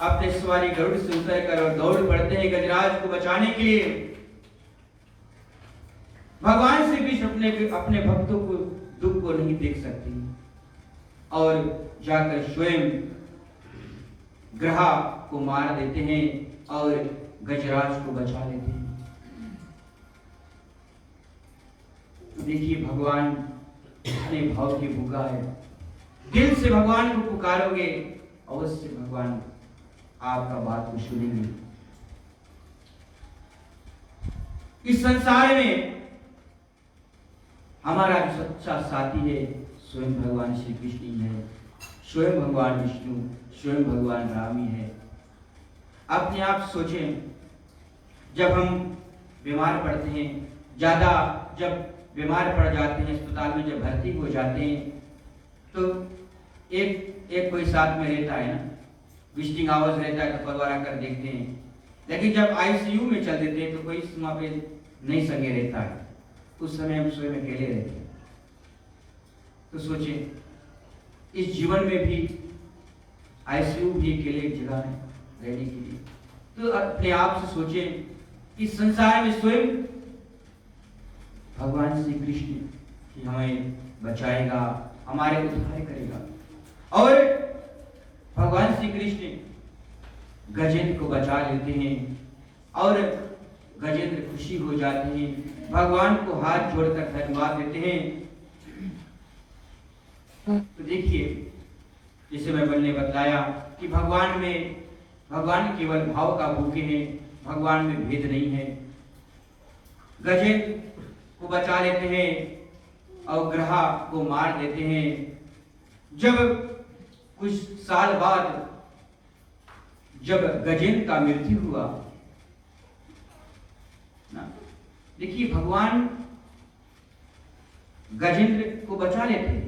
अपने सवारी गरुड़ से उतर कर और दौड़ पड़ते हैं गजराज को बचाने के लिए। भगवान श्री कृष्ण अपने भक्तों को दुख को नहीं देख सकते और जाकर स्वयं ग्रहा को मार देते हैं और गजराज को बचा लेते हैं। तो देखिए भगवान अपने भाव की भूखा है। दिल से भगवान को पुकारोगे अवश्य भगवान आपका बात को सुनेंगे। इस संसार में हमारा जो सच्चा साथी है स्वयं भगवान श्री कृष्ण ही है, स्वयं भगवान विष्णु, स्वयं भगवान राम ही है। अपने आप सोचें, जब हम बीमार पड़ते हैं, ज्यादा जब बीमार पड़ जाते हैं, अस्पताल में जब भर्ती हो जाते हैं, तो एक कोई साथ में रहता है ना, विजिटिंग आवर्स रहता है तो परिवार आकर देखते हैं। लेकिन जब आईसीयू में चल देते हैं तो कोई वहां पे नहीं संगे रहता है, उस समय हम स्वयं अकेले रहते हैं। तो सोचें, इस जीवन में भी आईसीयू भी अकेले एक जगह है रहने के लिए। तो अपने आप से सोचें, इस संसार में स्वयं भगवान श्री कृष्ण कि हमें बचाएगा, हमारे उद्धार करेगा। और भगवान श्री कृष्ण गजेंद्र को बचा लेते हैं और गजेंद्र खुशी हो जाते हैं, भगवान को हाथ जोड़कर धन्यवाद देते हैं। तो देखिए, जैसे मैंने बताया कि भगवान केवल भाव का भूखे हैं, भगवान में भेद नहीं है। गजेंद्र को बचा लेते हैं और ग्रहा को मार देते हैं। जब कुछ साल बाद जब गजेंद्र का मृत्यु हुआ ना, देखिए भगवान गजेंद्र को बचा लेते हैं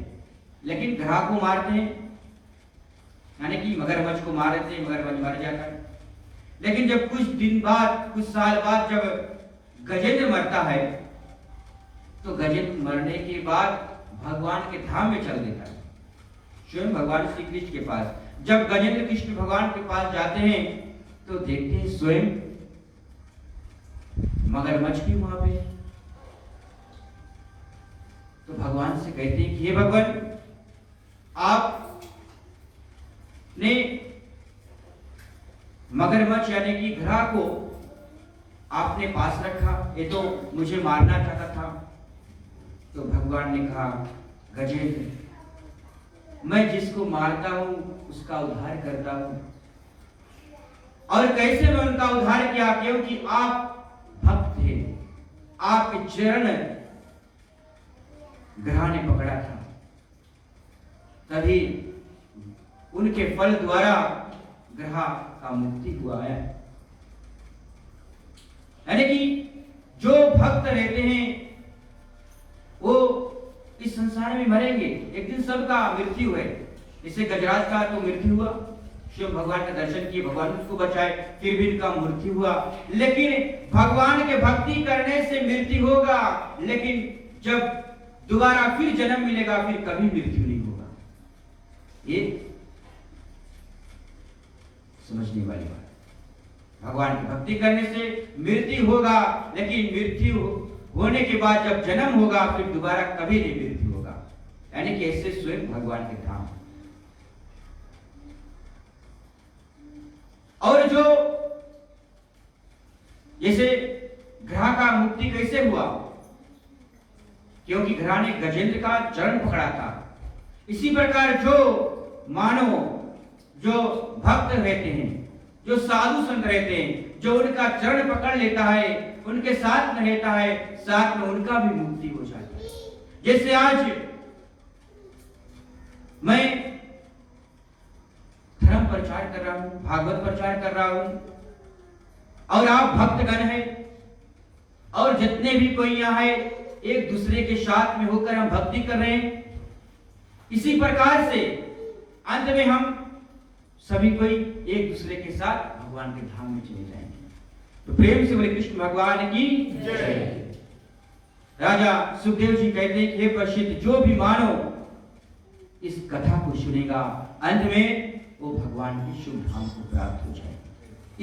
लेकिन ग्रहा को मारते हैं, यानी कि मगरमच्छ को मार देते हैं, मगरमच्छ मर जाता है। लेकिन जब कुछ दिन बाद, कुछ साल बाद जब गजेंद्र मरता है तो गजेंद्र मरने के बाद भगवान के धाम में चल देता है, स्वयं भगवान श्री कृष्ण के पास। जब गजेंद्र कृष्ण भगवान के पास जाते हैं तो देखते हैं स्वयं मगरमच्छ भी वहां पे। तो भगवान से कहते हैं कि हे भगवान, आप ने मगरमच्छ यानी कि ग्रह को आपने पास रखा, ये तो मुझे मारना चाहता था। तो भगवान ने कहा, गजेंद्र, मैं जिसको मारता हूं उसका उद्धार करता हूं। और कैसे मैं उनका उद्धार किया? क्योंकि आप भक्त थे, आपके चरण ग्रह ने पकड़ा था, तभी उनके फल द्वारा ग्रह का मुक्ति हुआ है। यानी कि जो भक्त रहते हैं वो इस संसार में मरेंगे, एक दिन सबका मृत्यु है। जैसे गजराज का तो मृत्यु हुआ, शिव भगवान का दर्शन किए, भगवान उसको बचाए, फिर भी इनका मृत्यु हुआ। लेकिन भगवान के भक्ति करने से मृत्यु होगा, लेकिन जब दोबारा फिर जन्म मिलेगा फिर कभी मृत्यु नहीं होगा। ये समझने वाली बात। भगवान की भक्ति करने से मृत्यु होगा, लेकिन मृत्यु होने के बाद जब जन्म होगा फिर दोबारा कभी नहीं मृत्यु होगा। यानी कि ऐसे स्वयं भगवान के धाम। और जो जैसे ग्रह का मुक्ति कैसे हुआ? क्योंकि ग्रह ने गजेंद्र का चरण पकड़ा था। इसी प्रकार जो मानव, जो भक्त रहते हैं, जो साधु संत रहते हैं, जो उनका चरण पकड़ लेता है, उनके साथ में रहता है, साथ में उनका भी मुक्ति हो जाती है। जैसे आज मैं धर्म प्रचार कर रहा हूं, भागवत प्रचार कर रहा हूं, और आप भक्तगण हैं, और जितने भी कोई यहाँ है, एक दूसरे के साथ में होकर हम भक्ति कर रहे हैं। इसी प्रकार से अंत में हम सभी कोई एक दूसरे के साथ भगवान के धाम में चले जाएंगे। तो प्रेम से बोले कृष्ण भगवान की जय। राजा सुखदेव जी कहते हैं कि हे प्रसिद्ध, जो भी मानो इस कथा को सुनेगा, अंत में वो भगवान के शुभ धाम को प्राप्त हो जाए।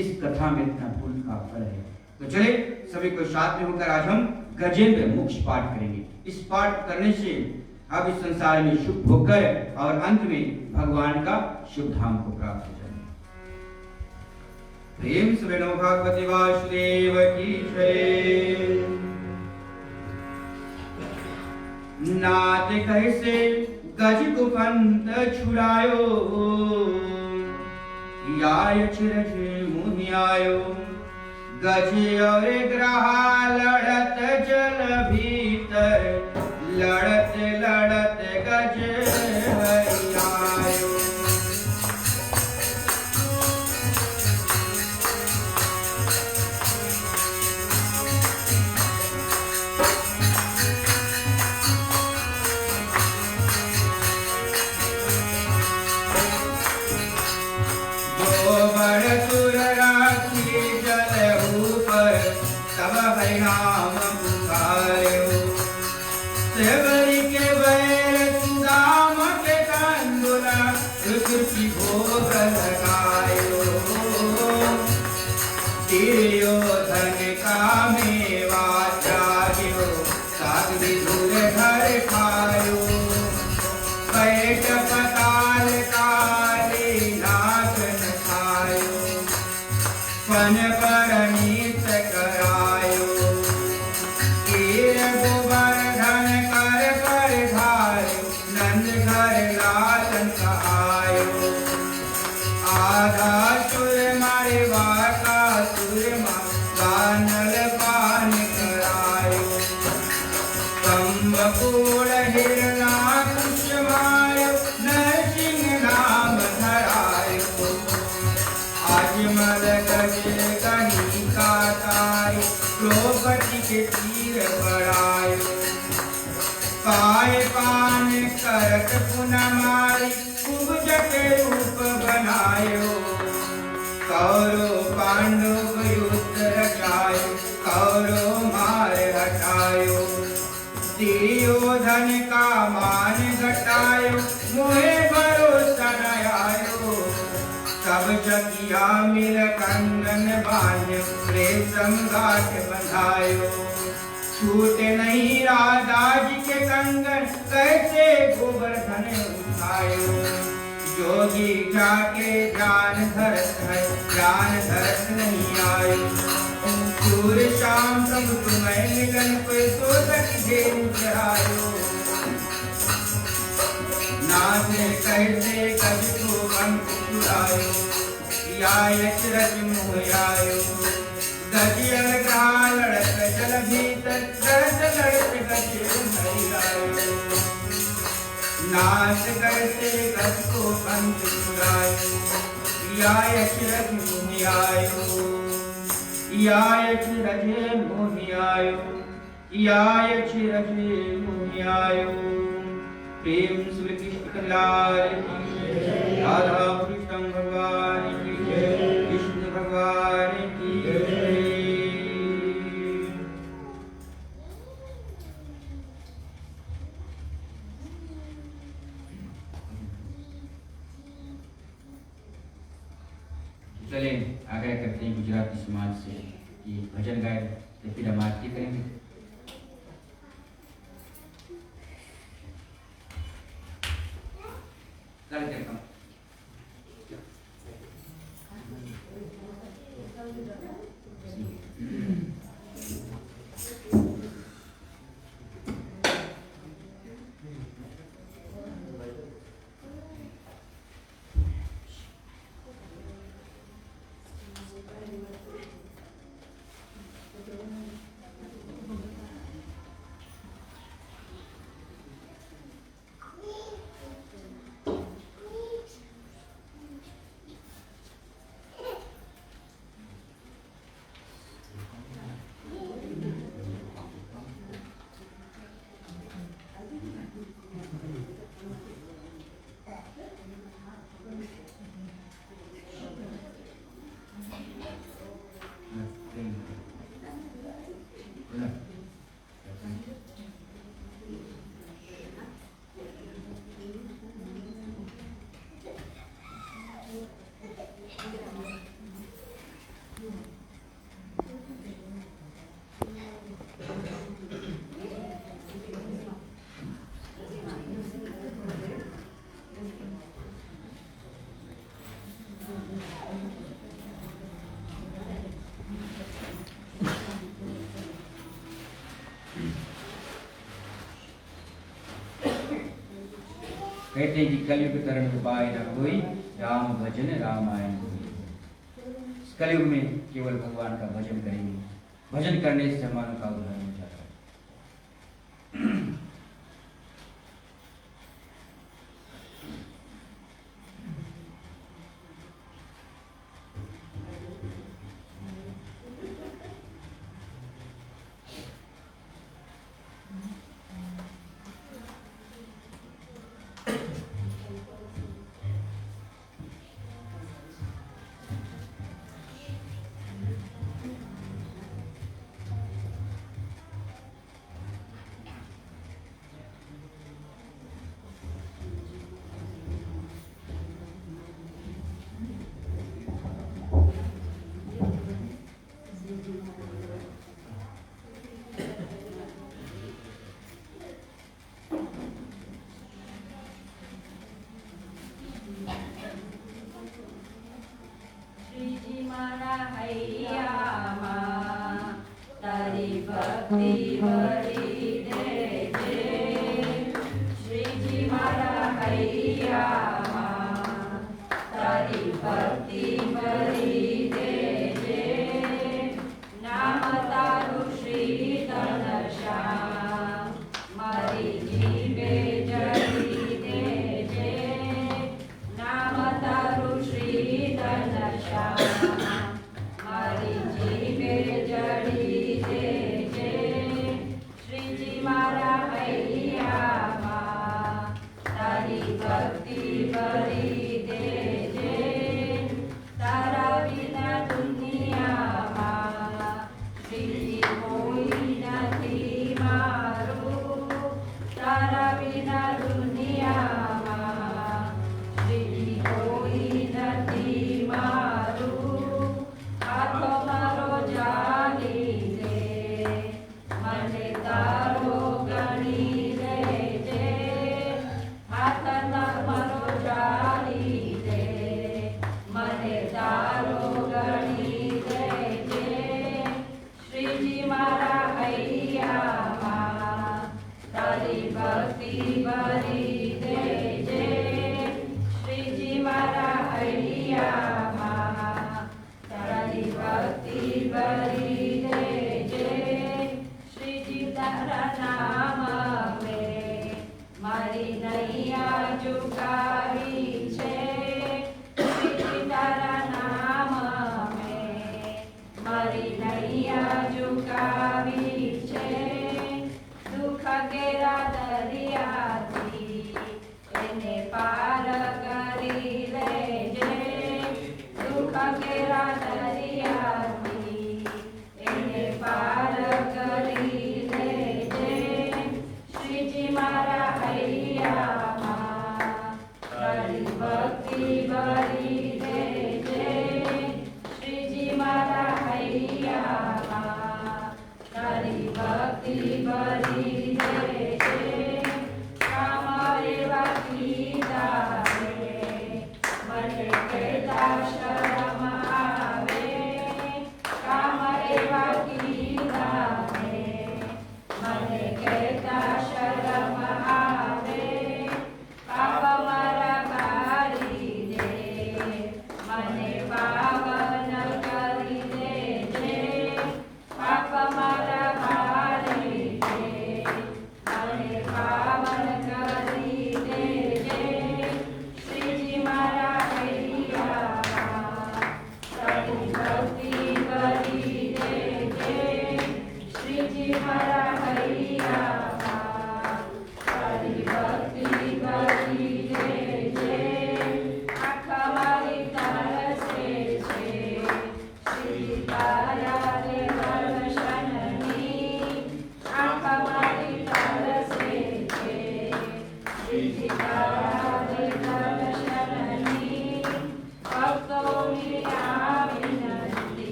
इस कथा में इतना पुण्य का फल है। तो चले सभी को साथ में होकर आज हम गजेंद्र मोक्ष पाठ करेंगे। इस पाठ करने से अब इस संसार में शुभ होकर और अंत में भगवान का शुभ धाम को प्राप्त हो जाए। प्रेम से बनो भगवती वासुदेव की जय। नाथ कैसे गज को पंत छुड़ायो, याय चिरज मुनि आयो। गज और ग्रहा लड़त जल भीतर, लड़त लड़त गज हरियायो। नाम पुकारो, सेवरी के बैर सुदाम के कंदुला, रुचि भोग लगायो। दुर्योधन का मेवा त्याग्यो, साग विधुर घर खायो। बैठ पताल काले नागन खायो, फन पर नीत करायो। गोवर्धन कर पर धायो, नंद घर लालन कहायो। आधा सुर मारवा का सुरमा, बानल पान करायो। कंबकूड़ हिरणाकुश मायो, नरसिंह नाम धरायो। आजमल गज कहीं का ताई, द्रौपदी के तीर बढ़ायो। पाए पान करत पुनः मारी, कुब्ज के रूप बनायो। कौरव पांडव युद्ध रचायो, कौरव मार हटायो। दुर्योधन का मान घटायो, मोहे भरोसा न आयो। सब जगिया मिल कंगन बान्यो, रेशम गांठ बंधायो। छूटे नहीं राधा जी के कंगन, कैसे गोवर्धन उठायो। जोगी जाके ध्यान धरत है, ध्यान धरत नहीं आयो। सूर शाम प्रभु तुम्हें मिलन, कोई सोचक देव चरायो। नाथ कैसे कज को पंख छुड़ायो, याय चिरज मोह आयो। गजियर ग्रहा लड़त जल भीतर, लड़त लड़त गज हरियायो। नाथ कैसे गज को पंख छुड़ायो, याय चिरज मोह आयो। याय चिरज मोह आयो, याय चिरज मोह आयो। प्रेम श्री कृष्ण कल्याण की जय। राधा कृष्ण भगवान की जय, कृष्ण भगवान की जय। चले आग्रह करते हैं गुजराती समाज से कि भजन गाए, तो फिर हम आरती करेंगे। कहते हैं कि कलयुग तरन उपाय न कोई, राम भजन रामायण कोई। इस कलयुग में केवल भगवान का भजन करेंगे, भजन करने से मानव का उद्धार हो जाता है। શ્રીજી મારા હૈયામાં તારી ભક્તિ ભરી દેજે, શ્રીજી મારા હૈયામાં તારી ભક્તિ ભરી દેજે, નામ તારું શ્રી ઘનશ્યામ મારી જીભે જડી દેજે, નામ તારું શ્રી ઘનશ્યામ મારી જીભે જડી દેજે,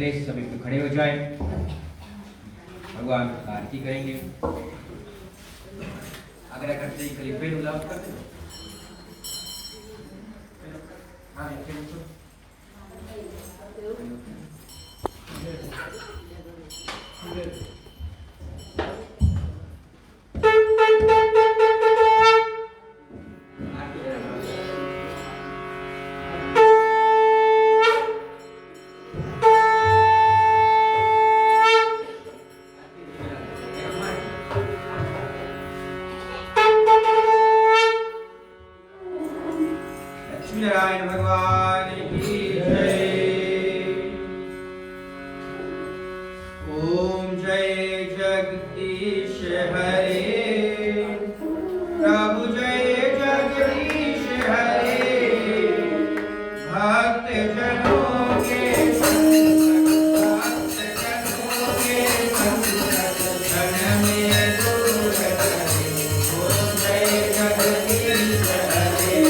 पहले सभी पे खड़े हो जाए, भगवान की आरती करेंगे। आग्रह करते ही खलीफे उल्लास करते हैं। नारायण भगवान की जय। ओम जय जगदीश हरे, प्रभु जय जगदीश हरे, भक्त जनों के भक्त जनों के जन में दूर करे। ओम जय जगदीश हरे।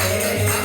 Hare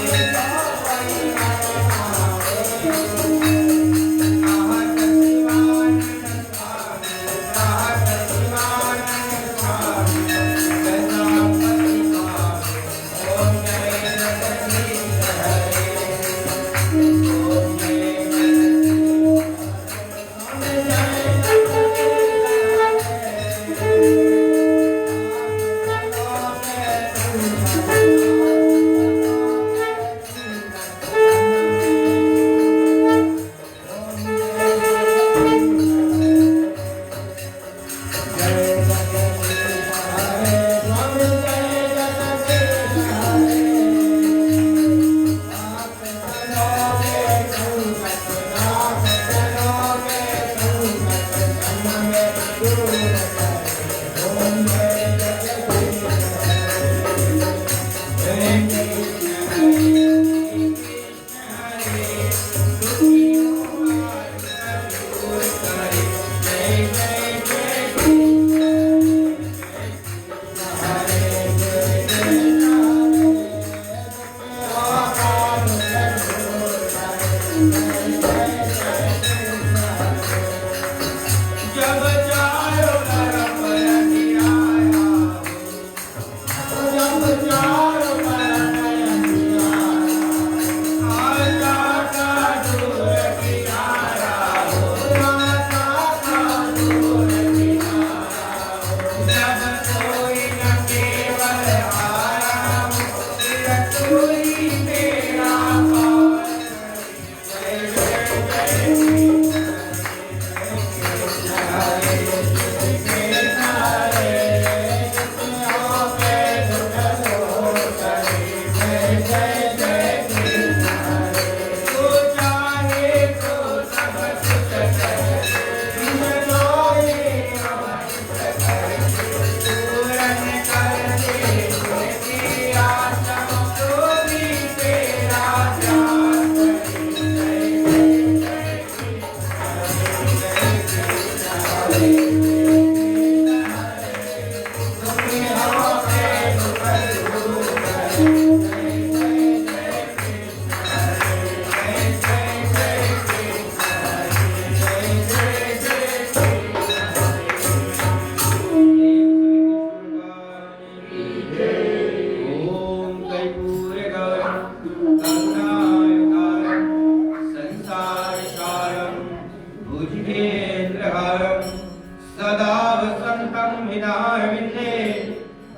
सदा वसन्तं हृदयविन्दे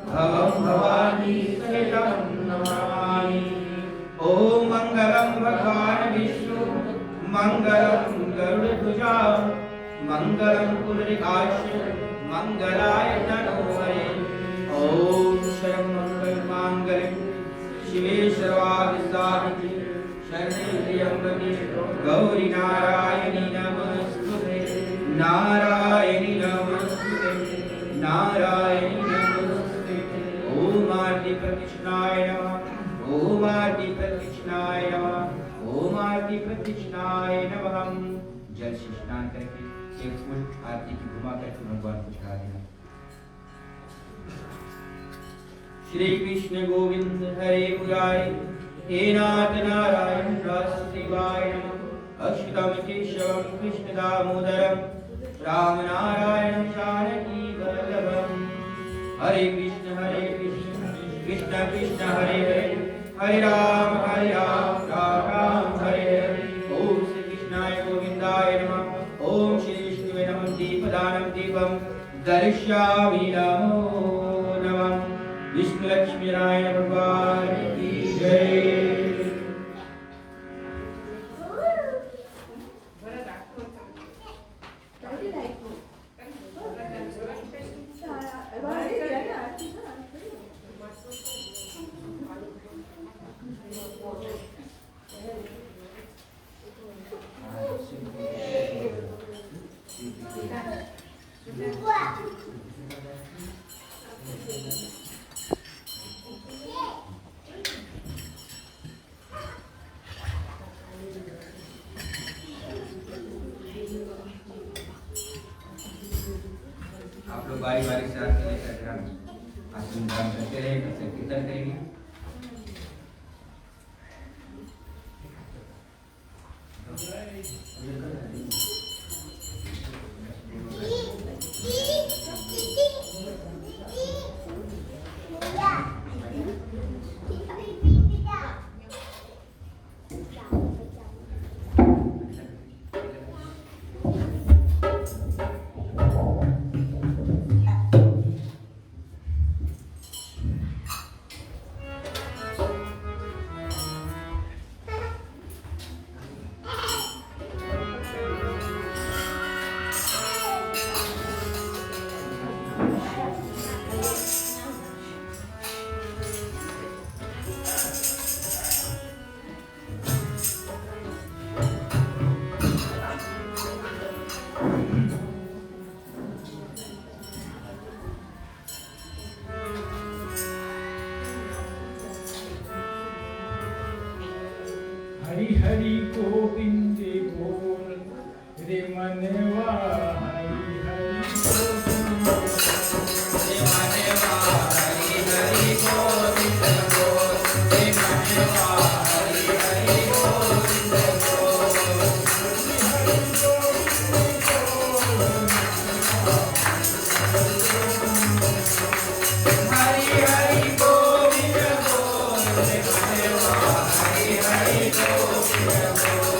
भवं भवानी सहितं नमामि। ॐ मङ्गलं भगवान् विष्णु मङ्गलं गरुडध्वजा मङ्गलं पुण्डरीकाक्ष मङ्गलाय तनोहरे। ॐ सर्वमङ्गलमाङ्गल्ये शिवे सर्वार्थसाधिके शरण्ये त्र्यम्बके गौरी नारायणी नमोस्तुते नारायणी नमोस्तुते नारायणी नमोस्तुते। ॐ आरती प्रतिष्ठाय नमः ॐ आरती प्रतिष्ठाय नमः ॐ आरती प्रतिष्ठाय नमः। जल से स्नान करके एक फूल आरती की घुमा करके भगवान को चढ़ा देना। श्री कृष्ण गोविंद हरे मुरारी हे नाथ नारायण शिवाय नमः। अच्युतम केशवम कृष्ण दामोदरम राम नारायण जानकी वल्लभम। हरे कृष्ण कृष्ण कृष्ण हरे हरे हरे राम राम राम हरे हरे। ओम श्री कृष्णाय गोविंदाय नमः। ओम श्री विष्णुवे नमः। दीपदानं दीपं दर्शयामि नमो नमः। विष्णु लक्ष्मी नारायण भगवान की जय। आप लोग बारी बारी से आरती लेकर आसन ग्रहण करते रहे, कीर्तन करेंगे। हरि हरि गोविंद बोल रे मनवा हरि हरि गोविंद बोल रे मनवा हरि हरि गोविंद बोल हरि हरि गोविंद बोल रे मनवा हरि हरि गोविंद बोल।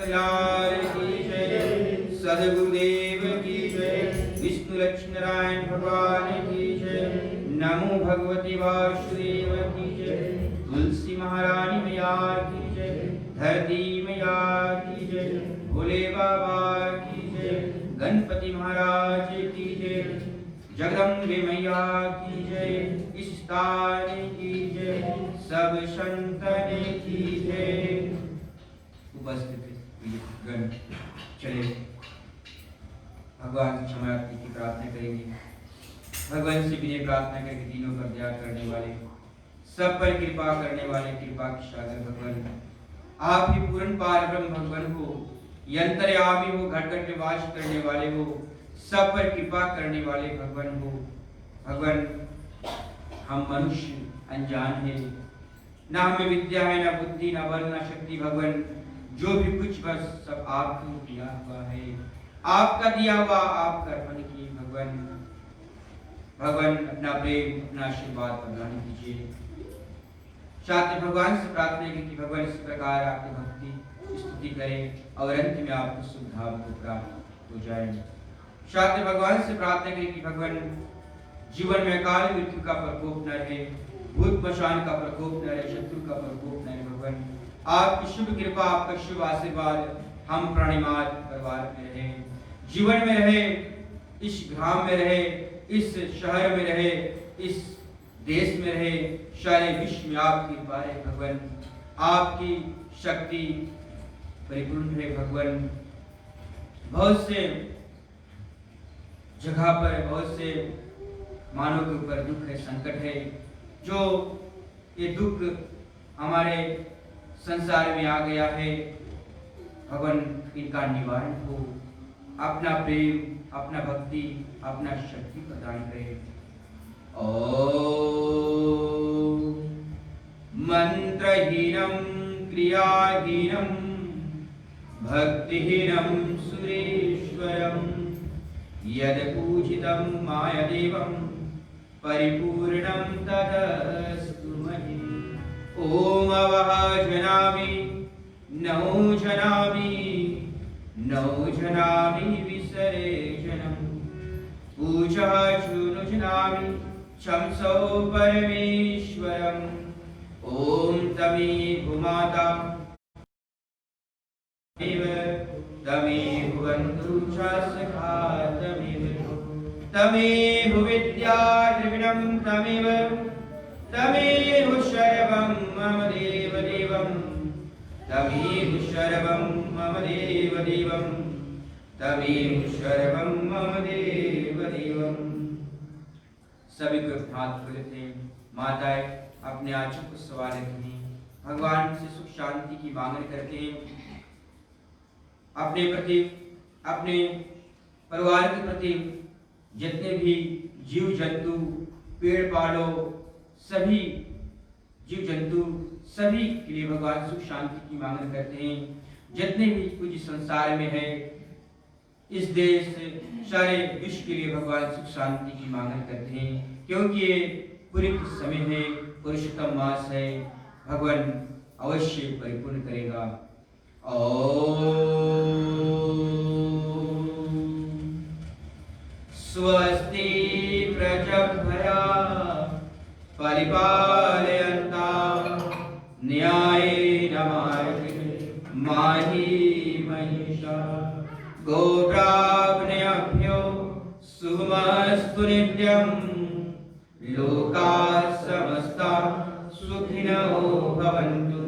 लाल की जय, सद्गुरुदेव की जय, विष्णु लक्ष्मी नारायण भगवान की जय, नमो भगवती वासुदेव की जय, तुलसी महारानी मैया की जय, धरती मैया की जय, भोले बाबा की जय, गणपति महाराज की जय, जगदम्बे मैया की जय, इस स्थान की जय, सब संतन की जय। उपस्थित गण चले भगवान की क्षमा की प्रार्थना करेंगे। भगवान से विनय प्रार्थना करके तीनों पर दया करने वाले, सब पर कृपा करने वाले, कृपा के सागर भगवान, आप ही पूर्ण पार ब्रह्म भगवान हो, यंतर्यामी हो, घट घट में वास करने वाले हो, सब पर कृपा करने वाले भगवान हो। भगवान हम मनुष्य अनजान है, ना हमें विद्या है, ना बुद्धि, ना बल, ना शक्ति। भगवान जो भी कुछ बस सब आपको दिया हुआ है, आपका दिया हुआ, आपका अर्पण किए भगवान। भगवान अपना प्रेम, अपना आशीर्वाद प्रदान कीजिए। साथ में भगवान से प्रार्थना की कि भगवान इस प्रकार आपकी भक्ति स्तुति करें और अंत में आपको सुविधा को प्राप्त हो जाए। साथ में भगवान से प्रार्थना करें कि भगवान जीवन में अकाल मृत्यु का प्रकोप न रहे, भूत मशान का प्रकोप न रहे, शत्रु का प्रकोप न रहे। भगवान आपकी शुभ कृपा, आपका शुभ आशीर्वाद हम प्राणिमात्र परिवार में रहे, जीवन में रहे, इस ग्राम में रहे, इस शहर में रहे, इस देश में रहे, सारे विश्व में आपकी कृपा है भगवान। आपकी शक्ति परिपूर्ण है भगवान। बहुत से जगह पर बहुत से मानव के ऊपर दुख है, संकट है, जो ये दुख हमारे संसार में आ गया है। भगवान इनका निवारण हो, अपना प्रेम, अपना भक्ति, अपना शक्ति प्रदान करे। ओम मंत्रहीनम क्रियाहीनम भक्तिहीनम सुरेश्वरम यद पूजितं मायदेवं परिपूर्णं तदस्तु महि। ओम अवः जनामि नौ जनामि विसर्जनम् पूजा चूनु जनामि शंसो परमेश्वरम्। ओम तमेव माता तमेव बन्धु च सखा तमेव विद्या द्रविणं तमेव सर्वं मम देवदेवं तमेव सर्वं मम देवदेवं तमेव सर्वं मम देवदेवं। सभी को हाथ खोलते हैं, माताएं अपने आंचल को सवार रखें, भगवान से सुख शांति की मांगनी करते हैं। अपने प्रति, अपने परिवार के प्रति, जितने भी जीव जंतु, पेड़ पौधों, सभी जीव जंतु सभी के लिए भगवान सुख शांति की मांगना करते हैं। जितने भी कुछ संसार में है, इस देश सारे विश्व के लिए भगवान सुख शांति की मांगना करते हैं, क्योंकि ये पूरे समय है, पुरुषोत्तम मास है, भगवान अवश्य परिपूर्ण करेगा। स्वस्ति प्रजभया परिपालयन्तां न्यायेन माहि महिषा गोब्राह्मणेभ्यो शुभमस्तु नित्यं लोकाः समस्ताः सुखिनो भवन्तु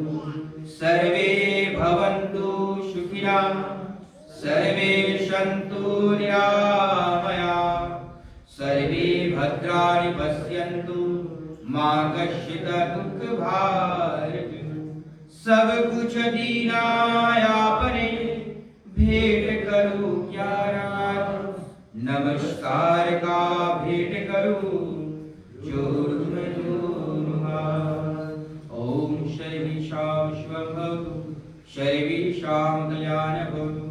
सर्वे भवन्तु सुखिनः सर्वे सन्तु निरामयाः सर्वे भद्राणि पश्यन्तु मा कश्चित् दुःखभाग् सब कुछ दीनाय आपने भेंट करूं क्या रात नमस्कार का भेंट करूं जोरुम ओम सर्वेषां शुभमभवतु सर्वेषां कल्याणमभवतु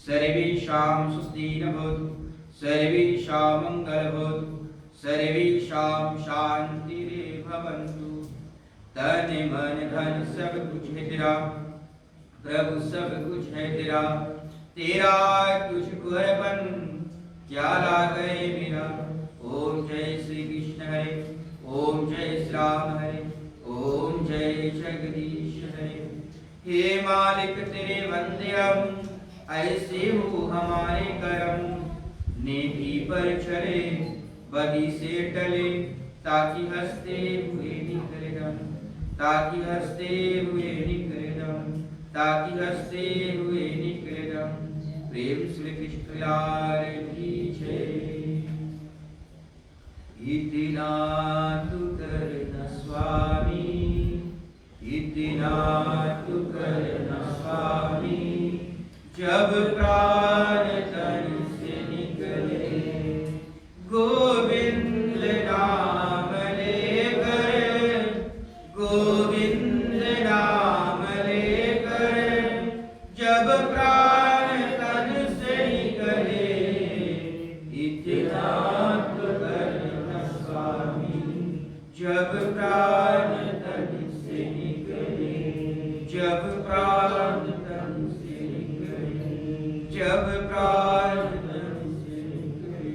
सर्वेषां सुस्थिरभवतु सर्वेषां मङ्गलभवतु सर्वेषां शान्तिर्भवन्तु तन मन धन सब कुछ है तेरा प्रभु सब कुछ है तेरा, तेरा तुझको अर्पण क्या लागे मेरा। ओम जय श्री कृष्ण हरे, ओम जय श्री राम हरे, ओम जय जगदीश हरे। हे मालिक तेरे बंदे हम, ऐसे हो हमारे करम, नेकी पर चले बदी से टले, ताकि हंसते हुए निकले दम, ताकि हंसते हुए निकले दम, ताकि हंसते हुए निकले दम। प्रेम श्री कृष्ण लाल की जय। इतना तू करना स्वामी, इतना तू करना स्वामी, जब प्राण तन से निकले गोविंद नाम लेकर, गोविंद नाम लेकर, जब प्राण तन से निकले। इतना तो करना स्वामी, जब प्राण तन से निकले, जब प्राण तन से निकले, जब प्राण तन से निकले।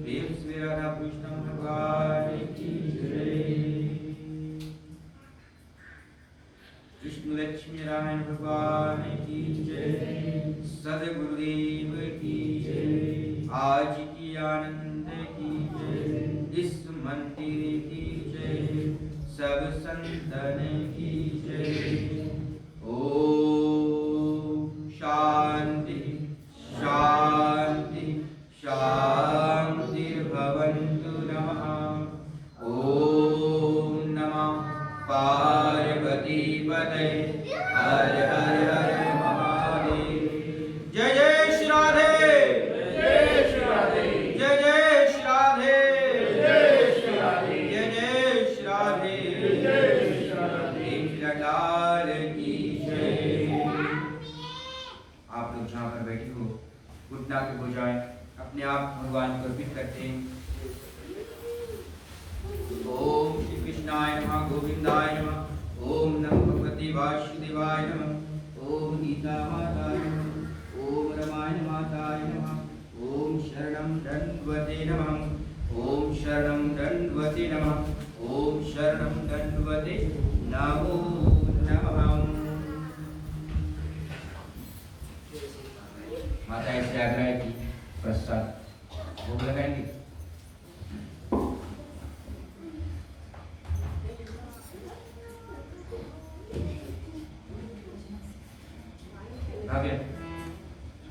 प्रेम से राधा कृष्ण भगवान की जय। कृष्ण लक्ष्मी नारायण भगवान की जय। सद्गुरुदेव की जय। आज की आनंद की जय। इस मंदिर की जय। सब संतन की जय। ओम शांति शांति शांति भवन्तु नमः। ओम नमः पार्वती पतये। हर हर हर महादेव। जय जय श्री राधे, जय श्री राधे, जय जय श्री राधे, जय श्री राधे, जय जय श्री राधे, जय श्री राधे। लाल की जय। आप लोग जहाँ पर बैठे हो घुटना के बजाय अपने आप भगवान को अर्पित करते हैं। ओम श्री कृष्णाय नमः, गोविंदाय नमः, ओम नमो भगवते वासुदेवाय नमः, ओम गीता माताय नमः, ओम रामायण माताय नमः, ओम शरणं दण्डवते नमः, ओम शरणं दण्डवते नमः, ओम शरणं दण्डवते नमो नमः। माता ऐसे आग्रह की प्रसाद भोग लगाएंगे। भाग्य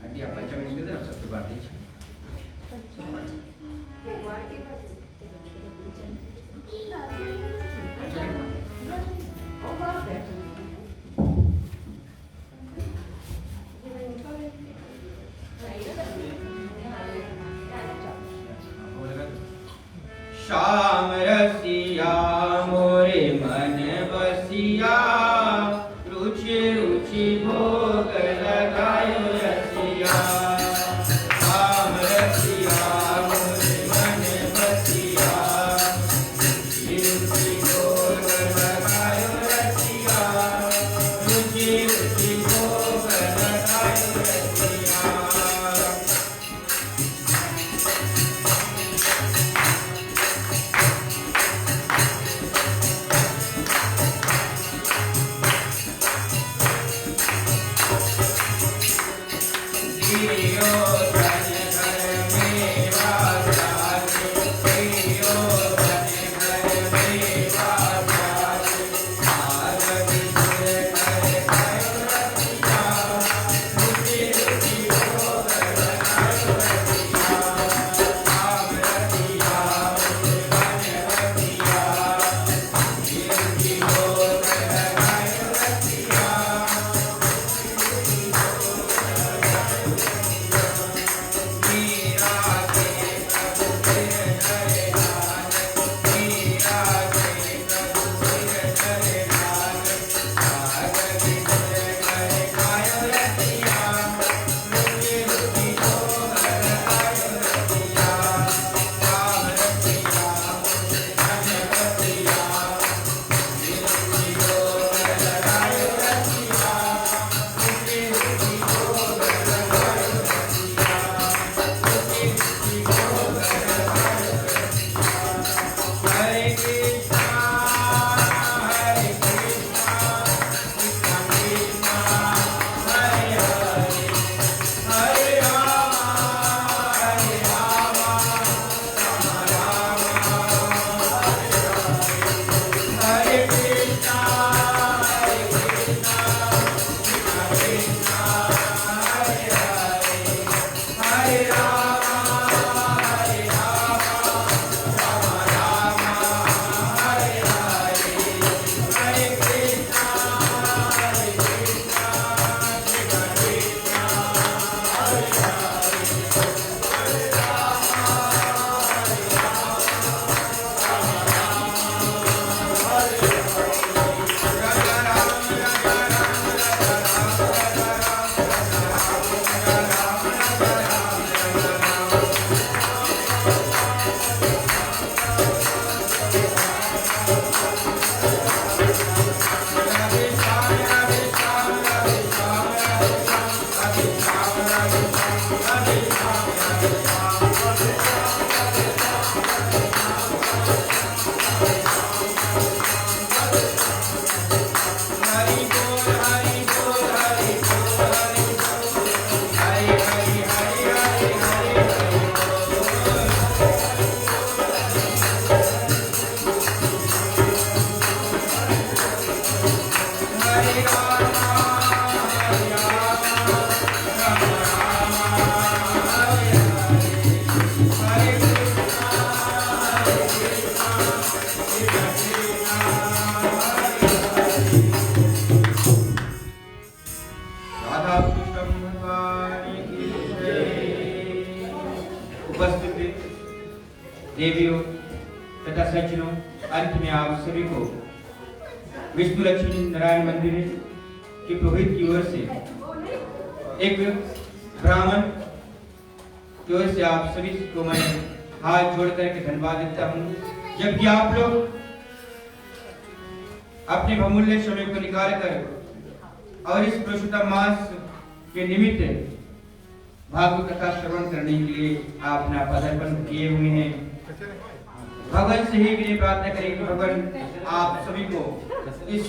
आंटी आप बच्चा मिल गए सबसे बात है। श्याम रसिया मोरे मन बसिया, रुचि रुचि भोग लगायो रसिया। श्याम रसिया मोरे मन बसिया, रुचि रुचि भोग लगायो रसिया, रुचि रुचि भोग लगायो रसिया। सज्जनों, अंत में आप सभी को विष्णु लक्ष्मी नारायण मंदिर की पुरोहित की ओर से एक ब्राह्मण की ओर से आप सभी को मैं हाथ जोड़ करके धन्यवाद देता हूँ। जबकि आप लोग अपने बहुमूल्य समय को निकाल कर और इस पुरुषोत्तम मास के निमित्त भागवत कथा श्रवण करने के लिए आप अपना पदार्पण किए हुए हैं। भगवान से ही विनय प्रार्थना करें कि भगवान आप सभी को इस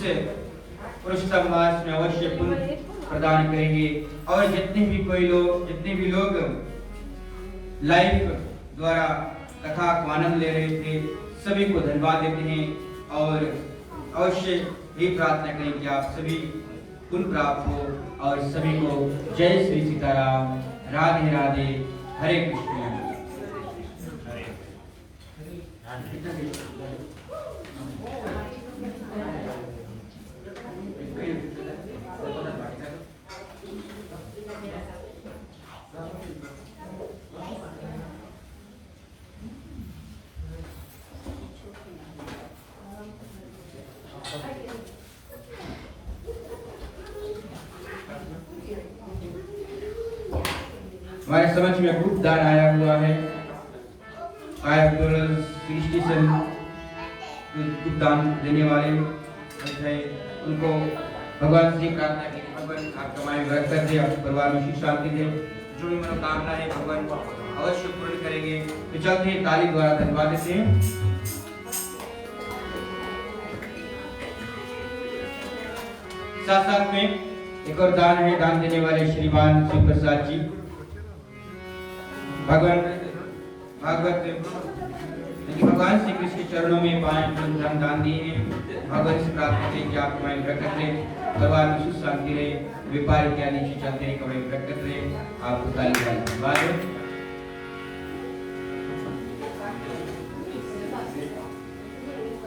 पुरुषोत्तम मास में अवश्य पुण्य प्रदान करेंगे। और जितने भी लोग लाइव द्वारा कथा को आनंद ले रहे थे, सभी को धन्यवाद देते हैं और अवश्य ही प्रार्थना करें कि आप सभी पुण्य प्राप्त हो। और सभी को जय श्री सीताराम, राधे राधे, हरे कृष्ण। हमारे समझ में गुप्त दान आया हुआ है। गुप्त दान देने वाले हैं, उनको भगवान से प्रार्थना की भगवान आपका माय व्रत कर दे, आपके परिवार में सुख शांति दे, जो भी मनोकामना है भगवान अवश्य पूर्ण करेंगे। तो चलते हैं, ताली द्वारा धन्यवाद देते हैं। साथ में एक और दान है, दान देने वाले श्रीमान शिव प्रसाद जी भगवान श्री कृष्ण के चरणों में 5 धन दान दिए हैं। भगवान से प्रार्थना करें कि आप हमारी बरकत रहे, परिवार में सुख शांति रहे, व्यापार के आने से चलते रहे, हमारी बरकत रहे। आपको ताली धन्यवाद।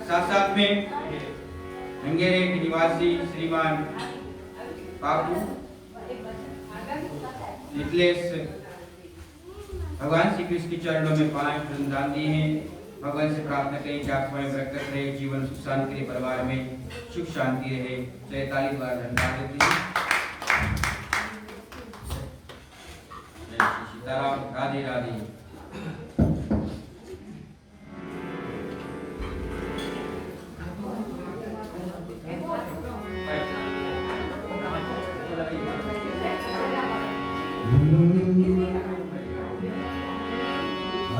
साथ में हंगेरे के निवासी श्रीमान बाबू निखिलेश भगवान श्री कृष्ण के चरणों में 5 दान दिए हैं। भगवान से प्रार्थना करें कि आप हमारी बरकत रहे, जीवन सुख शांति रहे, परिवार में सुख शांति रहे। जय ताली द्वारा धन्यवाद देते हैं। जय श्री सीताराम, राधे राधे।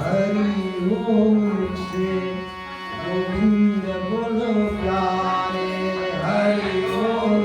हरि ओम से गोविंद बोलो प्यारे, हरि ओम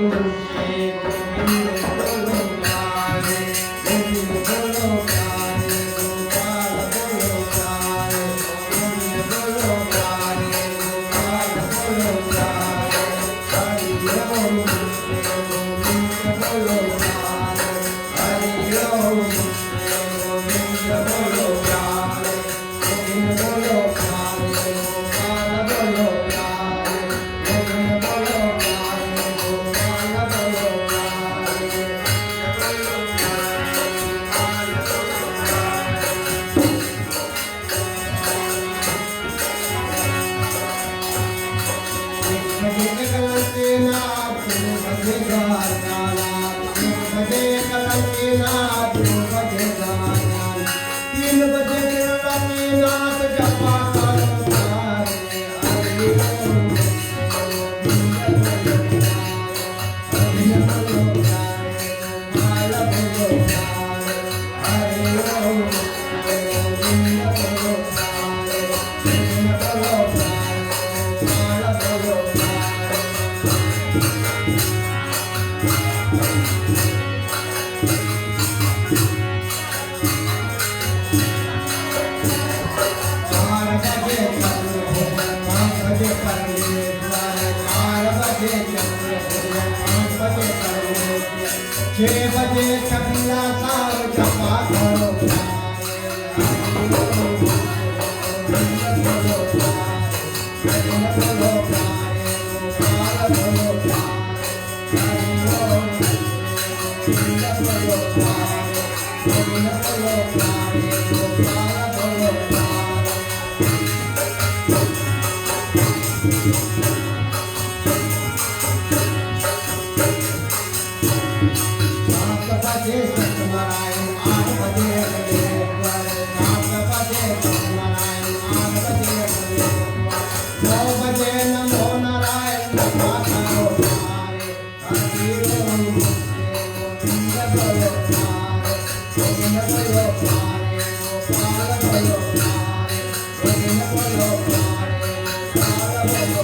से गोविंद बोलो प्यारे, गोविंद बोलो प्यारे, गोपाल बोलो प्यारे, गोविंद बोलो प्यारे, गोपाल बोलो प्यारे, हरि ओम से गोविंद बोलो प्यारे, हरि ओम से गोविंद बोलो प्यारे, गोविंद बोलो प्यारे, गोपाल बोलो प्यारे, गोविंद बोलो प्यारे, गोपाल बोलो प्यारे। बजे कलसे नाथ बजे गाना, बजे कलसे नाथ बजे गाना, 3 बजे कलसे नाथ जपा करो तारे, हरि ओम गोविंद बोलो प्यारे, गोपाल बोलो प्यारे, हरि ओम गोविंद बोलो प्यारे, गोविंद बोलो प्यारे, गोपाल बोलो प्यारे। छह बजे कपिला सार जपा करो सात बजे सत्यनारायण 8 बजे गणेश्वर 7 बजे सत्यनारायण 8 बजे गणेश्वर 9 बजे नमो नारायण माता रो तारे हरि ओम गोविंद भयो तारे गोविंद भयो तारे गोपाल भयो तारे गोविंद भयो तारे गोपाल भयो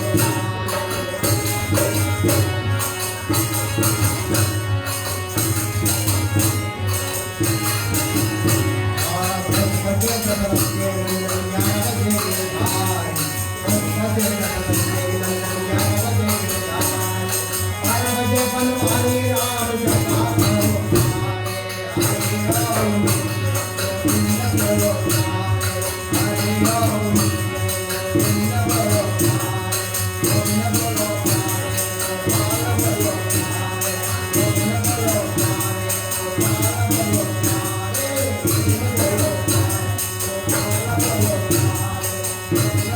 Thank you.